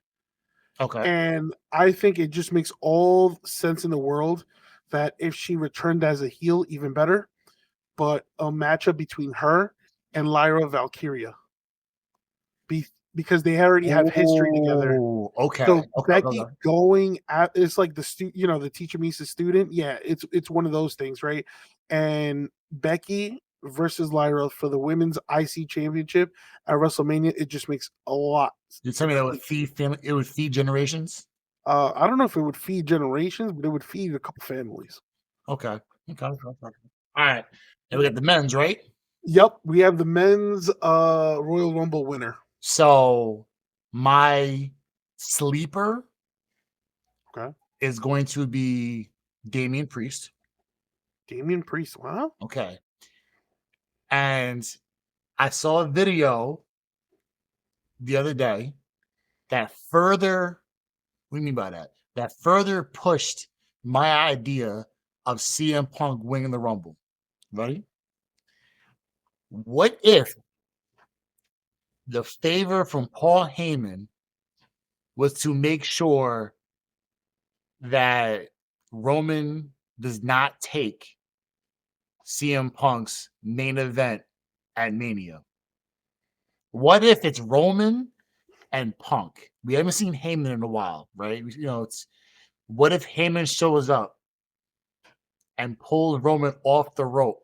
Okay. And I think it just makes all sense in the world that if she returned as a heel, even better. But a matchup between her and Lyra Valkyria. Because they already have history together. Okay. So Becky going at it's like the teacher meets the student. Yeah, it's one of those things, right? And Becky versus Lyra for the women's IC championship at WrestleMania, it just makes a lot. You tell me that would feed family. It would feed generations. I don't know if it would feed generations, but it would feed a couple families. Okay. All right. And we got the men's, right? Yep, we have the men's Royal Rumble winner. So my sleeper is going to be Damian Priest. Damian Priest, wow. Okay. And I saw a video the other day that further, what do you mean by that? That further pushed my idea of CM Punk winning the Rumble. Ready? What if the favor from Paul Heyman was to make sure that Roman does not take CM Punk's main event at Mania? What if it's Roman and Punk? We haven't seen Heyman in a while, right? It's what if Heyman shows up and pulls Roman off the rope,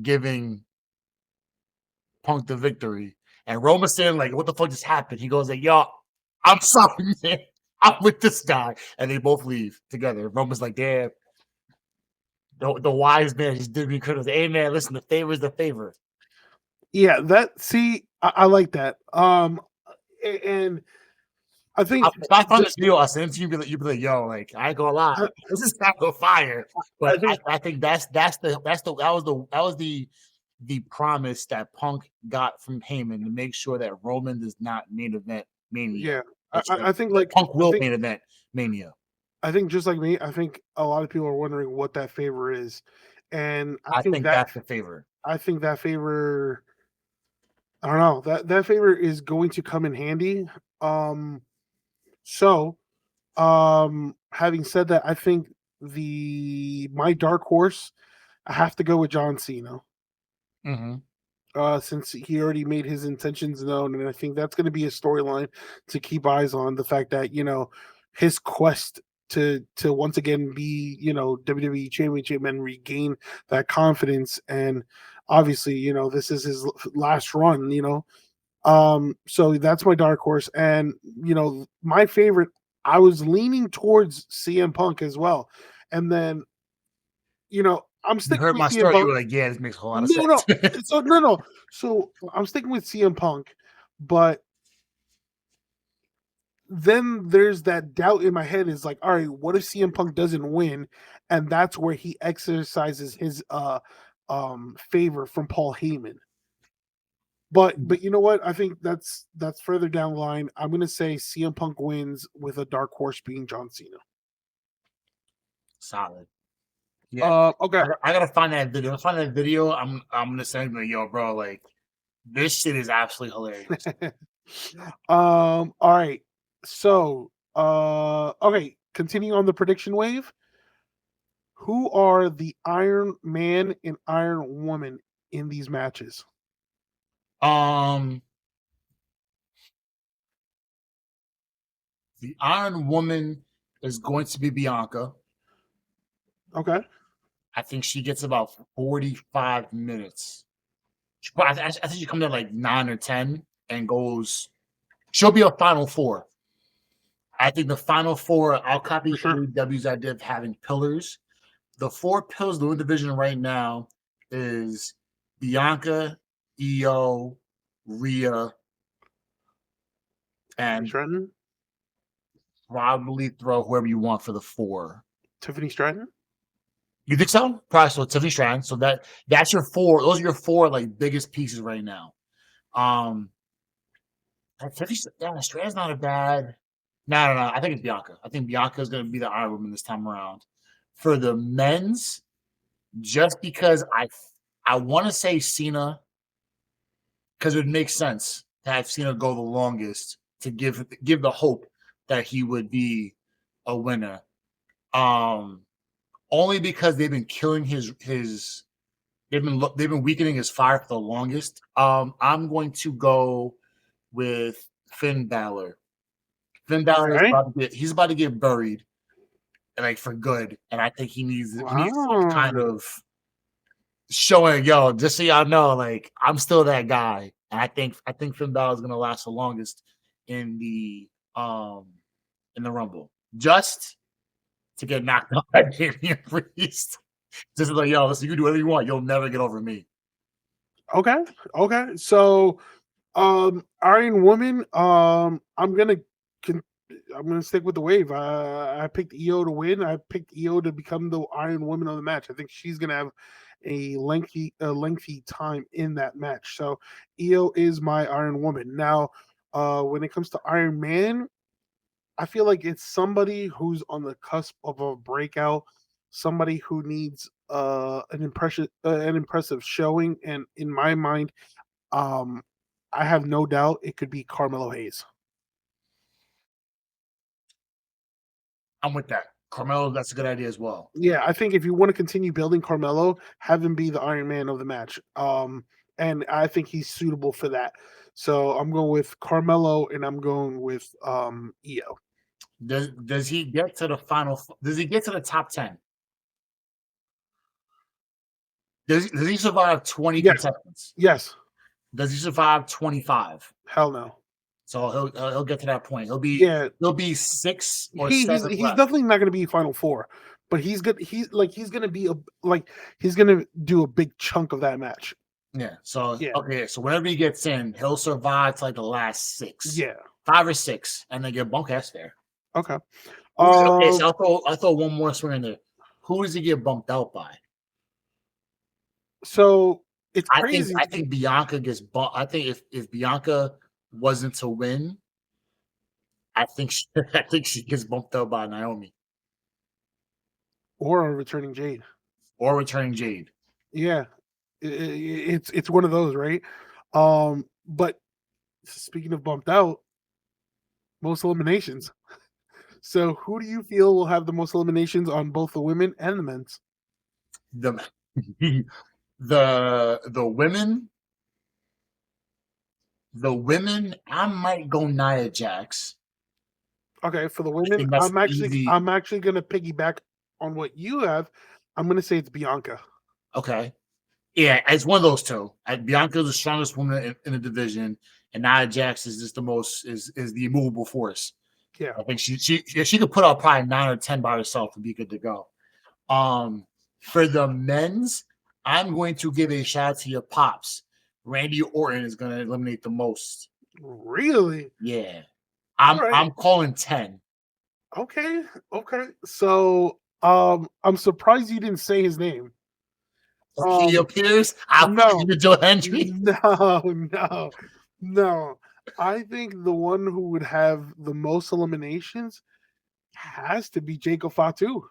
giving Punk the victory, and Roman's saying like, "What the fuck just happened?" He goes like, "Yo, I'm sorry, man. I'm with this guy," and they both leave together. Roman's like, "Damn." The wise man just did me credit. Hey man, listen, the favor is the favor. Yeah, I like that. And I think if I find this video, I'll send it to you. You'd be like, "Yo, like I ain't gonna lie, this is kind of fire." But I think that was the promise that Punk got from Heyman to make sure that Roman does not main event Mania. Yeah, I think like Punk will main event Mania. I think just like me, I think a lot of people are wondering what that favor is, and I think that's the favor. I think that favor. I don't know that favor is going to come in handy. So, having said that, I think my dark horse, I have to go with John Cena. Since he already made his intentions known, and I think that's going to be a storyline to keep eyes on. The fact that his quest to once again be WWE Championship and regain that confidence, and obviously this is his last run. So that's my dark horse, and my favorite. I was leaning towards CM Punk as well, and then I'm sticking with my CM story. Punk. You were like, yeah, this makes a whole lot of sense. No. So I'm sticking with CM Punk, but then there's that doubt in my head is like, all right, what if CM Punk doesn't win? And that's where he exercises his favor from Paul Heyman. But you know what? I think that's further down the line. I'm gonna say CM Punk wins with a dark horse being John Cena. Solid. Yeah. Okay. I gotta find that video. Find that video. I'm gonna send you, yo, bro. Like this shit is absolutely hilarious. All right. So okay, continuing on the prediction wave. Who are the Iron Man and Iron Woman in these matches? Um, the Iron Woman is going to be Bianca. Okay. I think she gets about 45 minutes. I think she comes in like 9 or 10 and goes. She'll be a final four. I think the final four. I'll copy Sure. AEW's idea of having pillars. The 4 pillars of the division right now is Bianca, Io, Rhea, and Stratton? probably throw whoever you want for the 4. Tiffany Stratton? You think so? Probably so. Tiffany Strand. So that's your 4. Those are your 4 like biggest pieces right now. Tiffany Strand's not a bad. No. I think it's Bianca. I think Bianca is going to be the Iron Woman this time around. For the men's, just because I want to say Cena, because it would make sense to have Cena go the longest to give the hope that he would be a winner. Only because they've been killing his they've been weakening his fire for the longest. I'm going to go with Finn Balor. Finn Balor is Right. he's about to get buried, like for good, and I think he needs some kind of showing, yo, just so y'all know, like I'm still that guy. And I think Finn Balor is gonna last the longest in the Rumble, just to get knocked out by Damian Priest. Just like, yo, listen, you can do whatever you want. You'll never get over me. Okay. So Iron Woman, I'm gonna stick with the wave. I picked Io to win. I picked Io to become the Iron Woman of the match. I think she's gonna have a lengthy time in that match. So Io is my Iron Woman. Now, when it comes to Iron Man, I feel like it's somebody who's on the cusp of a breakout, somebody who needs an impressive showing, and in my mind, um, I have no doubt it could be Carmelo Hayes. I'm with that. Carmelo, that's a good idea as well. Yeah, I think if you want to continue building Carmelo, have him be the Iron Man of the match. And I think he's suitable for that. So I'm going with Carmelo, and I'm going with Io. Does he get to the final? Does he get to the top 10? Does he survive 20 Yes. contestants? Yes. Does he survive 25? Hell no. So he'll get to that point. He'll be 6 or 7 he's left. definitely not going to be Final Four, but he's good. He's going to be he's going to do a big chunk of that match. Yeah. So okay. So whenever he gets in, he'll survive to like the last 6. Yeah. 5 or 6, and then get bumped past there. Okay. Okay. So I'll throw one more swing in there. Who does he get bumped out by? So it's crazy. I think Bianca gets bumped. I think if Bianca wasn't to win, I think she gets bumped out by Naomi or a returning Jade. Yeah, it's one of those, right? But speaking of bumped out, most eliminations. So who do you feel will have the most eliminations on both the women and the men's? The women, I might go Nia Jax. Okay, for the women, I'm actually going to piggyback on what you have. I'm going to say it's Bianca. Okay, yeah, it's one of those two. Bianca's the strongest woman in the division, and Nia Jax is just the most is the immovable force. Yeah, I think she could put out probably 9 or 10 by herself and be good to go. For the men's, I'm going to give a shout out to your pops. Randy Orton is going to eliminate the most. Really? Yeah. I'm calling 10. Okay. So I'm surprised you didn't say his name. He appears. I'll no, put Joe Hendry. No. I think the one who would have the most eliminations has to be Jacob Fatu.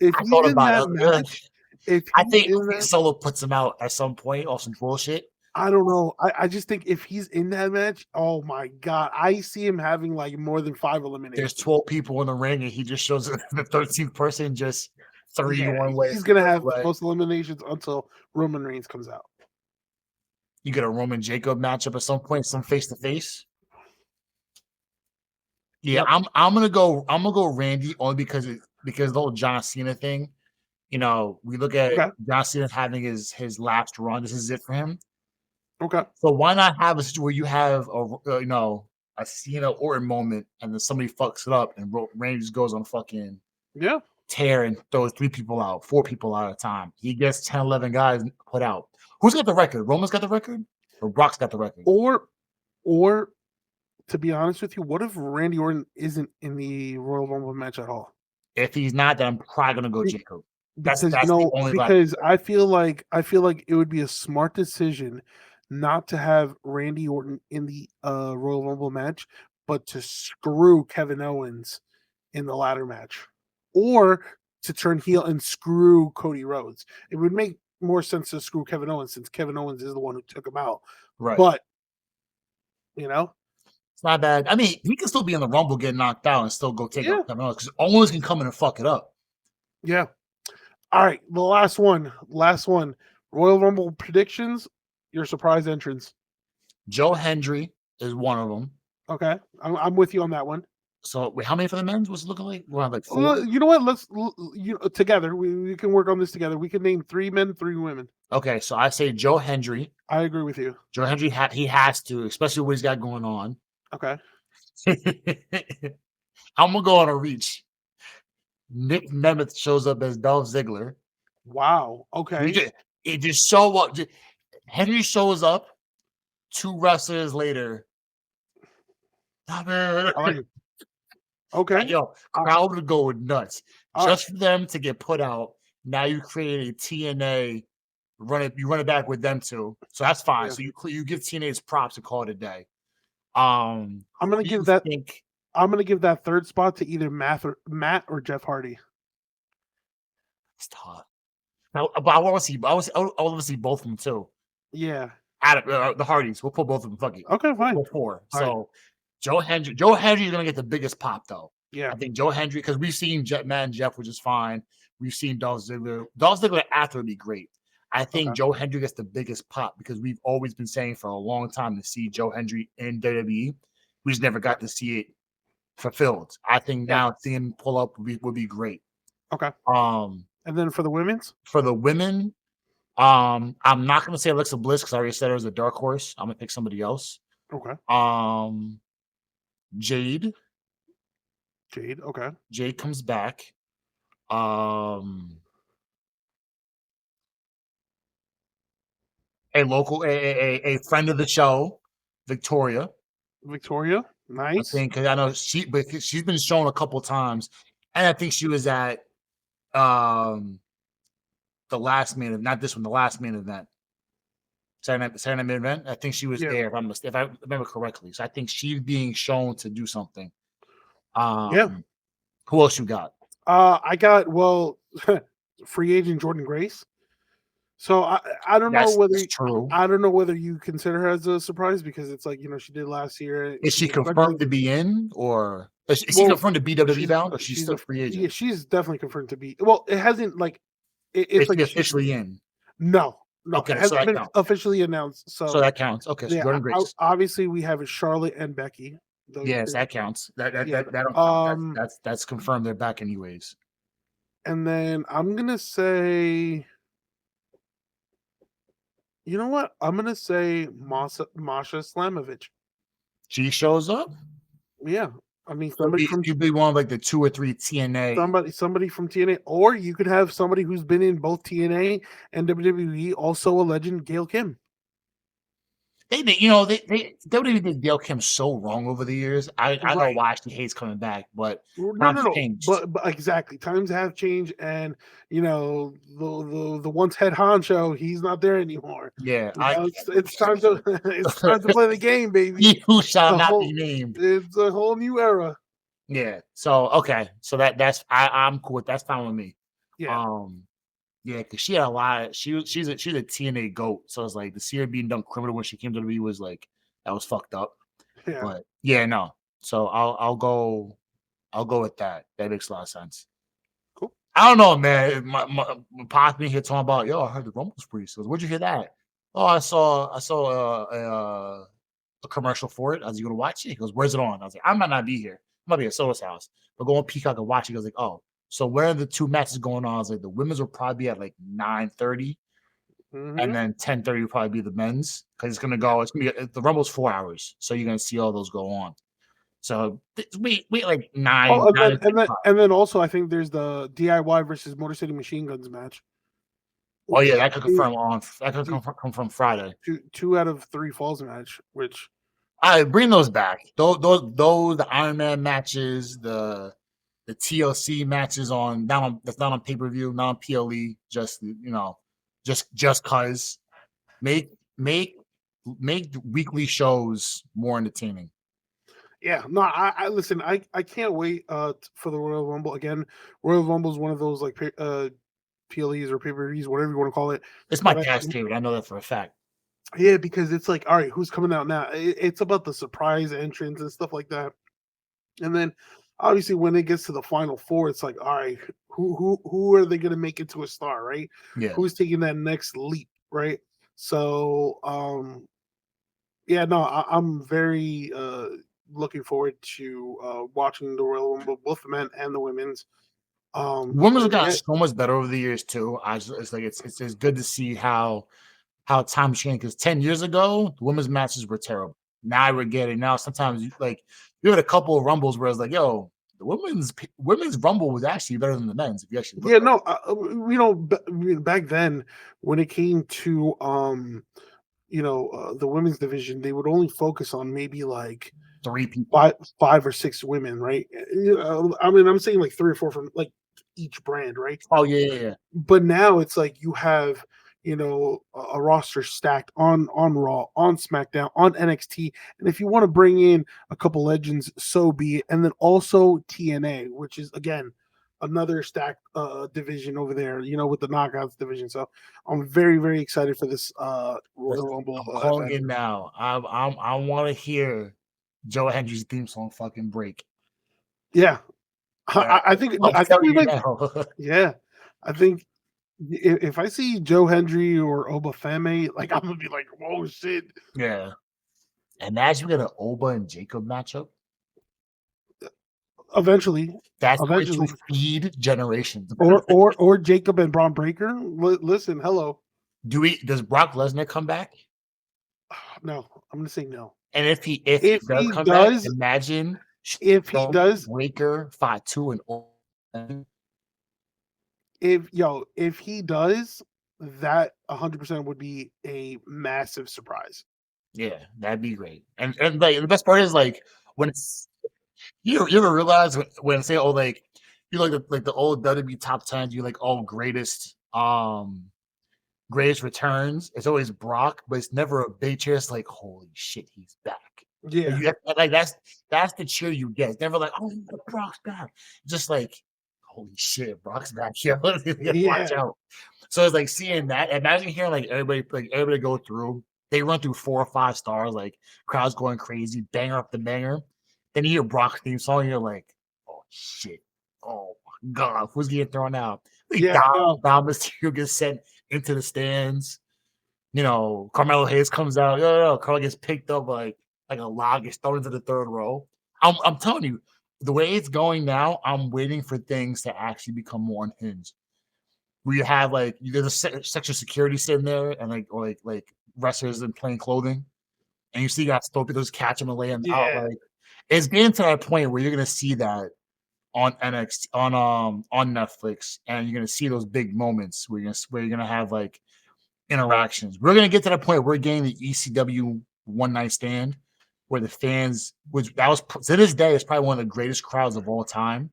If I he's thought in that about it. match, if I he's think in that, Solo puts him out at some point off some bullshit. I don't know. I just think if he's in that match, oh my god, I see him having like more than 5 eliminations. There's 12 people in the ring, and he just shows the 13th person just 3 one way. He's gonna have the most eliminations until Roman Reigns comes out. You get a Roman Jacob matchup at some point, some face to face. Yeah, Yep. I'm gonna go Randy only because the whole John Cena thing. You know, we look at John Cena having his last run. This is it for him. Okay. So why not have a situation where you have a Cena Orton moment, and then somebody fucks it up, and Randy just goes on fucking tear and throws 3 people out, 4 people out at a time. He gets 10, 11 guys put out. Who's got the record? Roman's got the record, or Brock's got the record? Or to be honest with you, what if Randy Orton isn't in the Royal Rumble match at all? If he's not, then I'm probably gonna go Jacob. That's the only because I feel like it would be a smart decision not to have Randy Orton in the Royal Rumble match, but to screw Kevin Owens in the ladder match, or to turn heel and screw Cody Rhodes. It would make more sense to screw Kevin Owens since Kevin Owens is the one who took him out. Right. But you know, it's not bad. I mean, he can still be in the Rumble, get knocked out, and still go take out Kevin Owens because Owens can come in and fuck it up. Yeah. All right, the last one. Royal Rumble predictions. Your surprise entrance. Joe Hendry is one of them. Okay, I'm with you on that one. So, wait, how many for the men's? What's it looking like? We'll have like 4. You know what? Let's together. We can work on this together. We can name 3 men, 3 women. Okay, so I say Joe Hendry. I agree with you. Joe Hendry, he has to, especially what he's got going on. Okay. I'm gonna go on a reach. Nick Nemeth shows up as Dolph Ziggler. Wow. Okay. It just show up. Henry shows up 2 wrestlers later. Okay. Yo, crowd would go nuts. Just for them to get put out. Now you create a TNA. You run it back with them too. So that's fine. So you give TNA's props to call it a day. I'm gonna give that third spot to either Matt or Jeff Hardy. It's tough. Now, but I want to see both of them too. Yeah. Out of the Hardys, we'll put both of them. Fuck it. Okay, fine. We'll 4. So Joe Hendry is gonna get the biggest pop though. Yeah. I think Joe Hendry, because we've seen Matt and Jeff, which is fine. We've seen Dolph Ziggler. Dolph Ziggler after would be great. I think Joe Hendry gets the biggest pop because we've always been saying for a long time to see Joe Hendry in WWE. We just never got to see it fulfilled. I think now seeing him pull up would be great. Okay. And then for the women's? For the women, I'm not gonna say Alexa Bliss because I already said her as a dark horse. I'm gonna pick somebody else. Okay. Jade. Okay. Jade comes back. A friend of the show, Victoria, nice. I think because I know she's been shown a couple times, and I think she was at the last main event, not this one, the last main event, Saturday night main event. I think she was there if I remember correctly. So I think she's being shown to do something. Who else you got? I got free agent Jordan Grace. So I don't know whether I don't know whether you consider her as a surprise because it's like she did last year. Is she confirmed to be in, or is she confirmed to be WWE bound, or she's still free agent? Yeah, she's definitely confirmed to be. Well, it hasn't it's like officially in. No. Okay, it hasn't been officially announced. So that counts. Okay, so Jordan Grace. Obviously, we have Charlotte and Becky. Yes, that counts. That's confirmed. They're back anyways. And then I'm gonna say. You know what? I'm gonna say Masha Slamovich. She shows up. Yeah, I mean, could be one of like the 2 or 3 TNA. Somebody from TNA, or you could have somebody who's been in both TNA and WWE, also a legend, Gail Kim. They WWE did Gail Kim so wrong over the years. I don't know Right. why she hates coming back, but times No. changed. But exactly, times have changed, and the once head honcho, he's not there anymore. Yeah, It's time to it's time to play the game, baby. he who shall The not be whole named. It's a whole new era. Yeah. So okay. So I'm cool. That's fine with me. Yeah, Um. Yeah, because she had a lot. She's a TNA goat. So it's like to see her being done criminal when she came to the WWE was like that was fucked up. yeah, But yeah, no. So I'll go with that. That makes a lot of sense. cool. I don't know, man. My pops me here talking about, yo, I heard the Rumble's free. So where'd you hear that? Oh, I saw a commercial for it. I was, you gonna watch it? He goes, where's it on? I was like, I might not be here. I might be at Soda's house. But go on Peacock and watch it. He goes like, oh, so where are the two matches going on? I was like, the women's will probably be at like 9:30, and Hmm. then 10:30 will probably be the men's because it's gonna Yeah. go. It's gonna be the Rumble's 4 hours, so you're gonna see all those go on. So wait like Oh, nine and and then also I think there's the DIY versus Motor City Machine Guns match, oh yeah, which that could is confirm on that could come from Friday. two out of three falls match, which I bring those back. Those the Iron Man matches, the TLC matches on that's not on pay per view, not on PLE. Just just cause make make make weekly shows more entertaining. yeah, no, I listen, I can't wait for the Royal Rumble again. Royal Rumble is one of those like PLEs or pay-per-views, whatever you want to call it. It's my That cash favorite. I know that for a fact. Yeah, because it's like, all right, who's coming out now? It's about the surprise entrance and stuff like that. And then obviously when it gets to the final four, it's like, all right, who are they gonna make into a star, right? Yeah. Who's taking that next leap, right? So yeah, no, I'm very looking forward to watching the Royal Rumble, both the men and the women's. Women's have gotten Yeah, so much better over the years too. It's like it's good to see how time changed. Because 10 years ago, the women's matches were terrible. Now we're getting now. Sometimes you had a couple of rumbles where it's like, yo, the women's rumble was actually better than the men's if you actually look yeah, at it. no, back then when it came to the women's division, they would only focus on maybe like 3 people. five or six women, right? I mean, I'm saying like three or four from like each brand, right? Oh yeah. But now it's like you have a roster stacked on Raw, on SmackDown, on NXT, and if you want to bring in a couple legends, so be it. And then also TNA, which is again another stacked division over there, with the Knockouts division. So I'm very very excited for this Royal Listen, Rumble I'm calling event. it now. I want to hear Joe Hendry's theme song fucking break. Yeah, Uh, I'm I think telling we you might. now. Yeah, I think if I see Joe Hendry or Oba Femi, like I'm gonna be like, whoa, shit. Yeah. Imagine we get an Oba and Jacob matchup. Eventually, That's the way to eventually, feed generations. or Jacob and Braun Breaker. Listen, hello. Does Brock Lesnar come back? No, I'm gonna say no. And if he If does he come back, does, imagine if he Strowman, does, Breaker, Fatu, and Oba. if he does, that 100% would be a massive surprise. Yeah, that'd be great. And like the best part is like when it's you ever realize when say oh like you like the old WWE top 10, you like all greatest returns. It's always Brock, but it's never a big cheer. It's like holy shit, he's back. Yeah, Like that's the cheer you get. It's never like oh Brock's back. Just like holy shit, Brock's back. Yeah, watch yeah, out. So it's like seeing that. Imagine hearing everybody go through. They run through 4 or 5 stars, like crowds going crazy, banger up the banger. Then you hear Brock's theme song, and you're like, oh shit. Oh my god, who's getting thrown out? Like yeah. No, Dom Mysterio gets sent into the stands. Carmelo Hayes comes out. Carl gets picked up like a log, gets thrown into the third row. I'm telling you, the way it's going now, I'm waiting for things to actually become more unhinged where you have like there's a section of security sitting there and like wrestlers in plain clothing, and you see guys still just catch them and lay them out. yeah, Like it's getting to that point where you're gonna see that on NXT on Netflix, and you're gonna see those big moments where you're gonna have like interactions. We're gonna get to that point where we're getting the ECW one night stand where the fans, which that was to this day, is probably one of the greatest crowds of all time,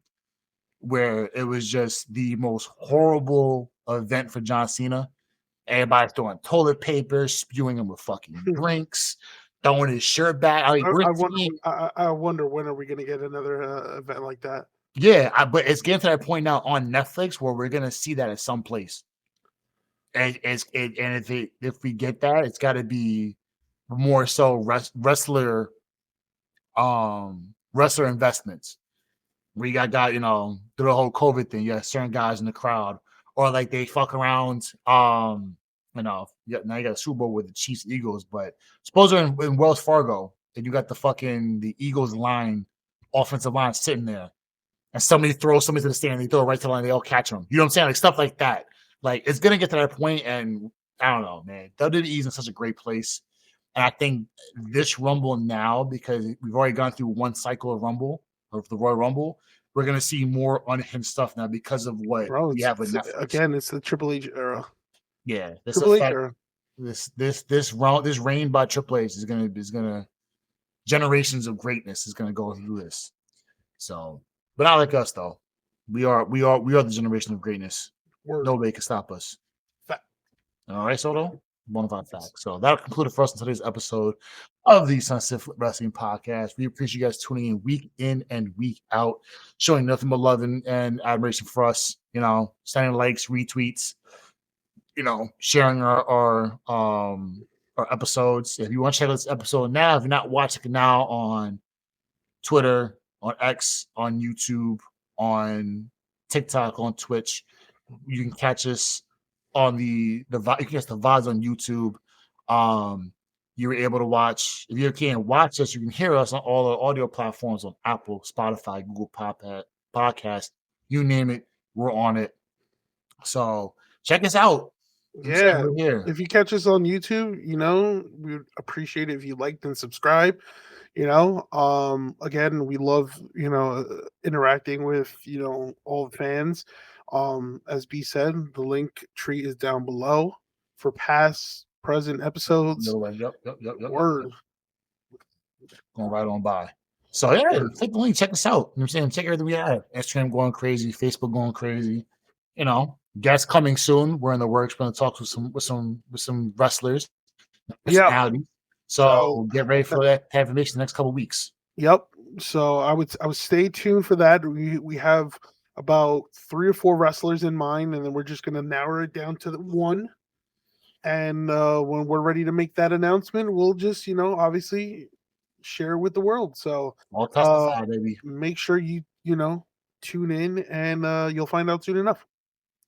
where it was just the most horrible event for John Cena. Everybody throwing toilet paper, spewing him with fucking drinks, throwing his shirt back. Like, we're seeing, I wonder when are we going to get another event like that? yeah, but it's getting to that point now on Netflix where we're gonna see that at some place. And if we get that, it's got to be more so wrestler investments. We got through the whole COVID thing. You got certain guys in the crowd, or like they fuck around. Now you got a Super Bowl with the Chiefs Eagles, but suppose they're in Wells Fargo and you got the Eagles offensive line sitting there, and somebody throws somebody to the stand, they throw it right to the line, they all catch them. You know what I'm saying? Like stuff like that. Like it's gonna get to that point, and I don't know, man. WWE's in such a great place. And I think this Rumble now, because we've already gone through one cycle of Rumble, of the Royal Rumble, we're going to see more unhinged stuff now because of what we have with Netflix. Again, it's the Triple H era. Yeah. Triple H era. This reign by Triple H is gonna generations of greatness is gonna go through this. So, but not like us though. We are the generation of greatness. Word. Nobody can stop us. Fact. All right, Soto. Bonafide fact. So that'll conclude it for us in today's episode of the Sunset Flip Wrestling Podcast. We appreciate you guys tuning in and week out, showing nothing but love and admiration for us. Sending likes, retweets, sharing our episodes. If you want to check out this episode now, if you're not watching it now on Twitter, on X, on YouTube, on TikTok, on Twitch, you can catch us on you can catch the VODs on YouTube. You were able to watch. If you can't watch us, you can hear us on all the audio platforms on Apple, Spotify, Google Podcast, you name it, we're on it. So check us out. Yeah, if you catch us on YouTube, we would appreciate it if you liked and subscribe. Again, we love interacting with all the fans. As B said, the link tree is down below for past, present episodes. Yep. Word. Going right on by. So yeah, click the link, check us out. You know what I'm saying? Check everything we have. Instagram going crazy, Facebook going crazy. Guests coming soon. We're in the works. We're going to talk with some wrestlers. Yeah. So get ready for that information the next couple of weeks. Yep. So I would stay tuned for that. We have about 3 or 4 wrestlers in mind, and then we're just going to narrow it down to the one. And when we're ready to make that announcement, we'll just obviously share with the world. So all testify, baby. Make sure you tune in, and you'll find out soon enough.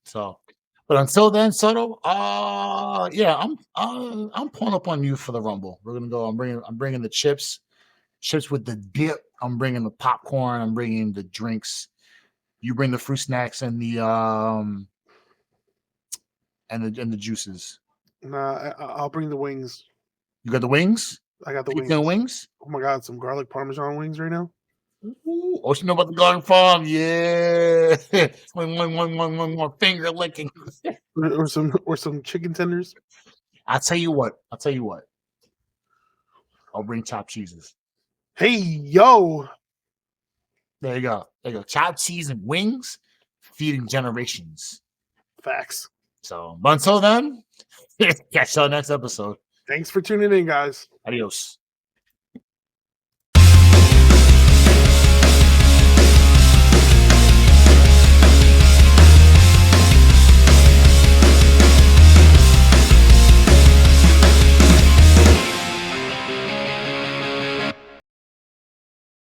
So, but until then, Soto, I'm pulling up on you for the Rumble. We're gonna go. I'm bringing the chips with the dip. I'm bringing the popcorn. I'm bringing the drinks. You bring the fruit snacks and the juices. Nah, I'll bring the wings. You got the wings? I got the wings. Oh my god, some garlic parmesan wings right now. Ooh, you know about the garlic farm? Yeah, one finger licking, or some chicken tenders. I'll tell you what. I'll bring chopped cheeses. Hey yo, there you go. Chopped cheese and wings, feeding generations. Facts. So, but until then, catch y'all next episode. Thanks for tuning in, guys. Adios.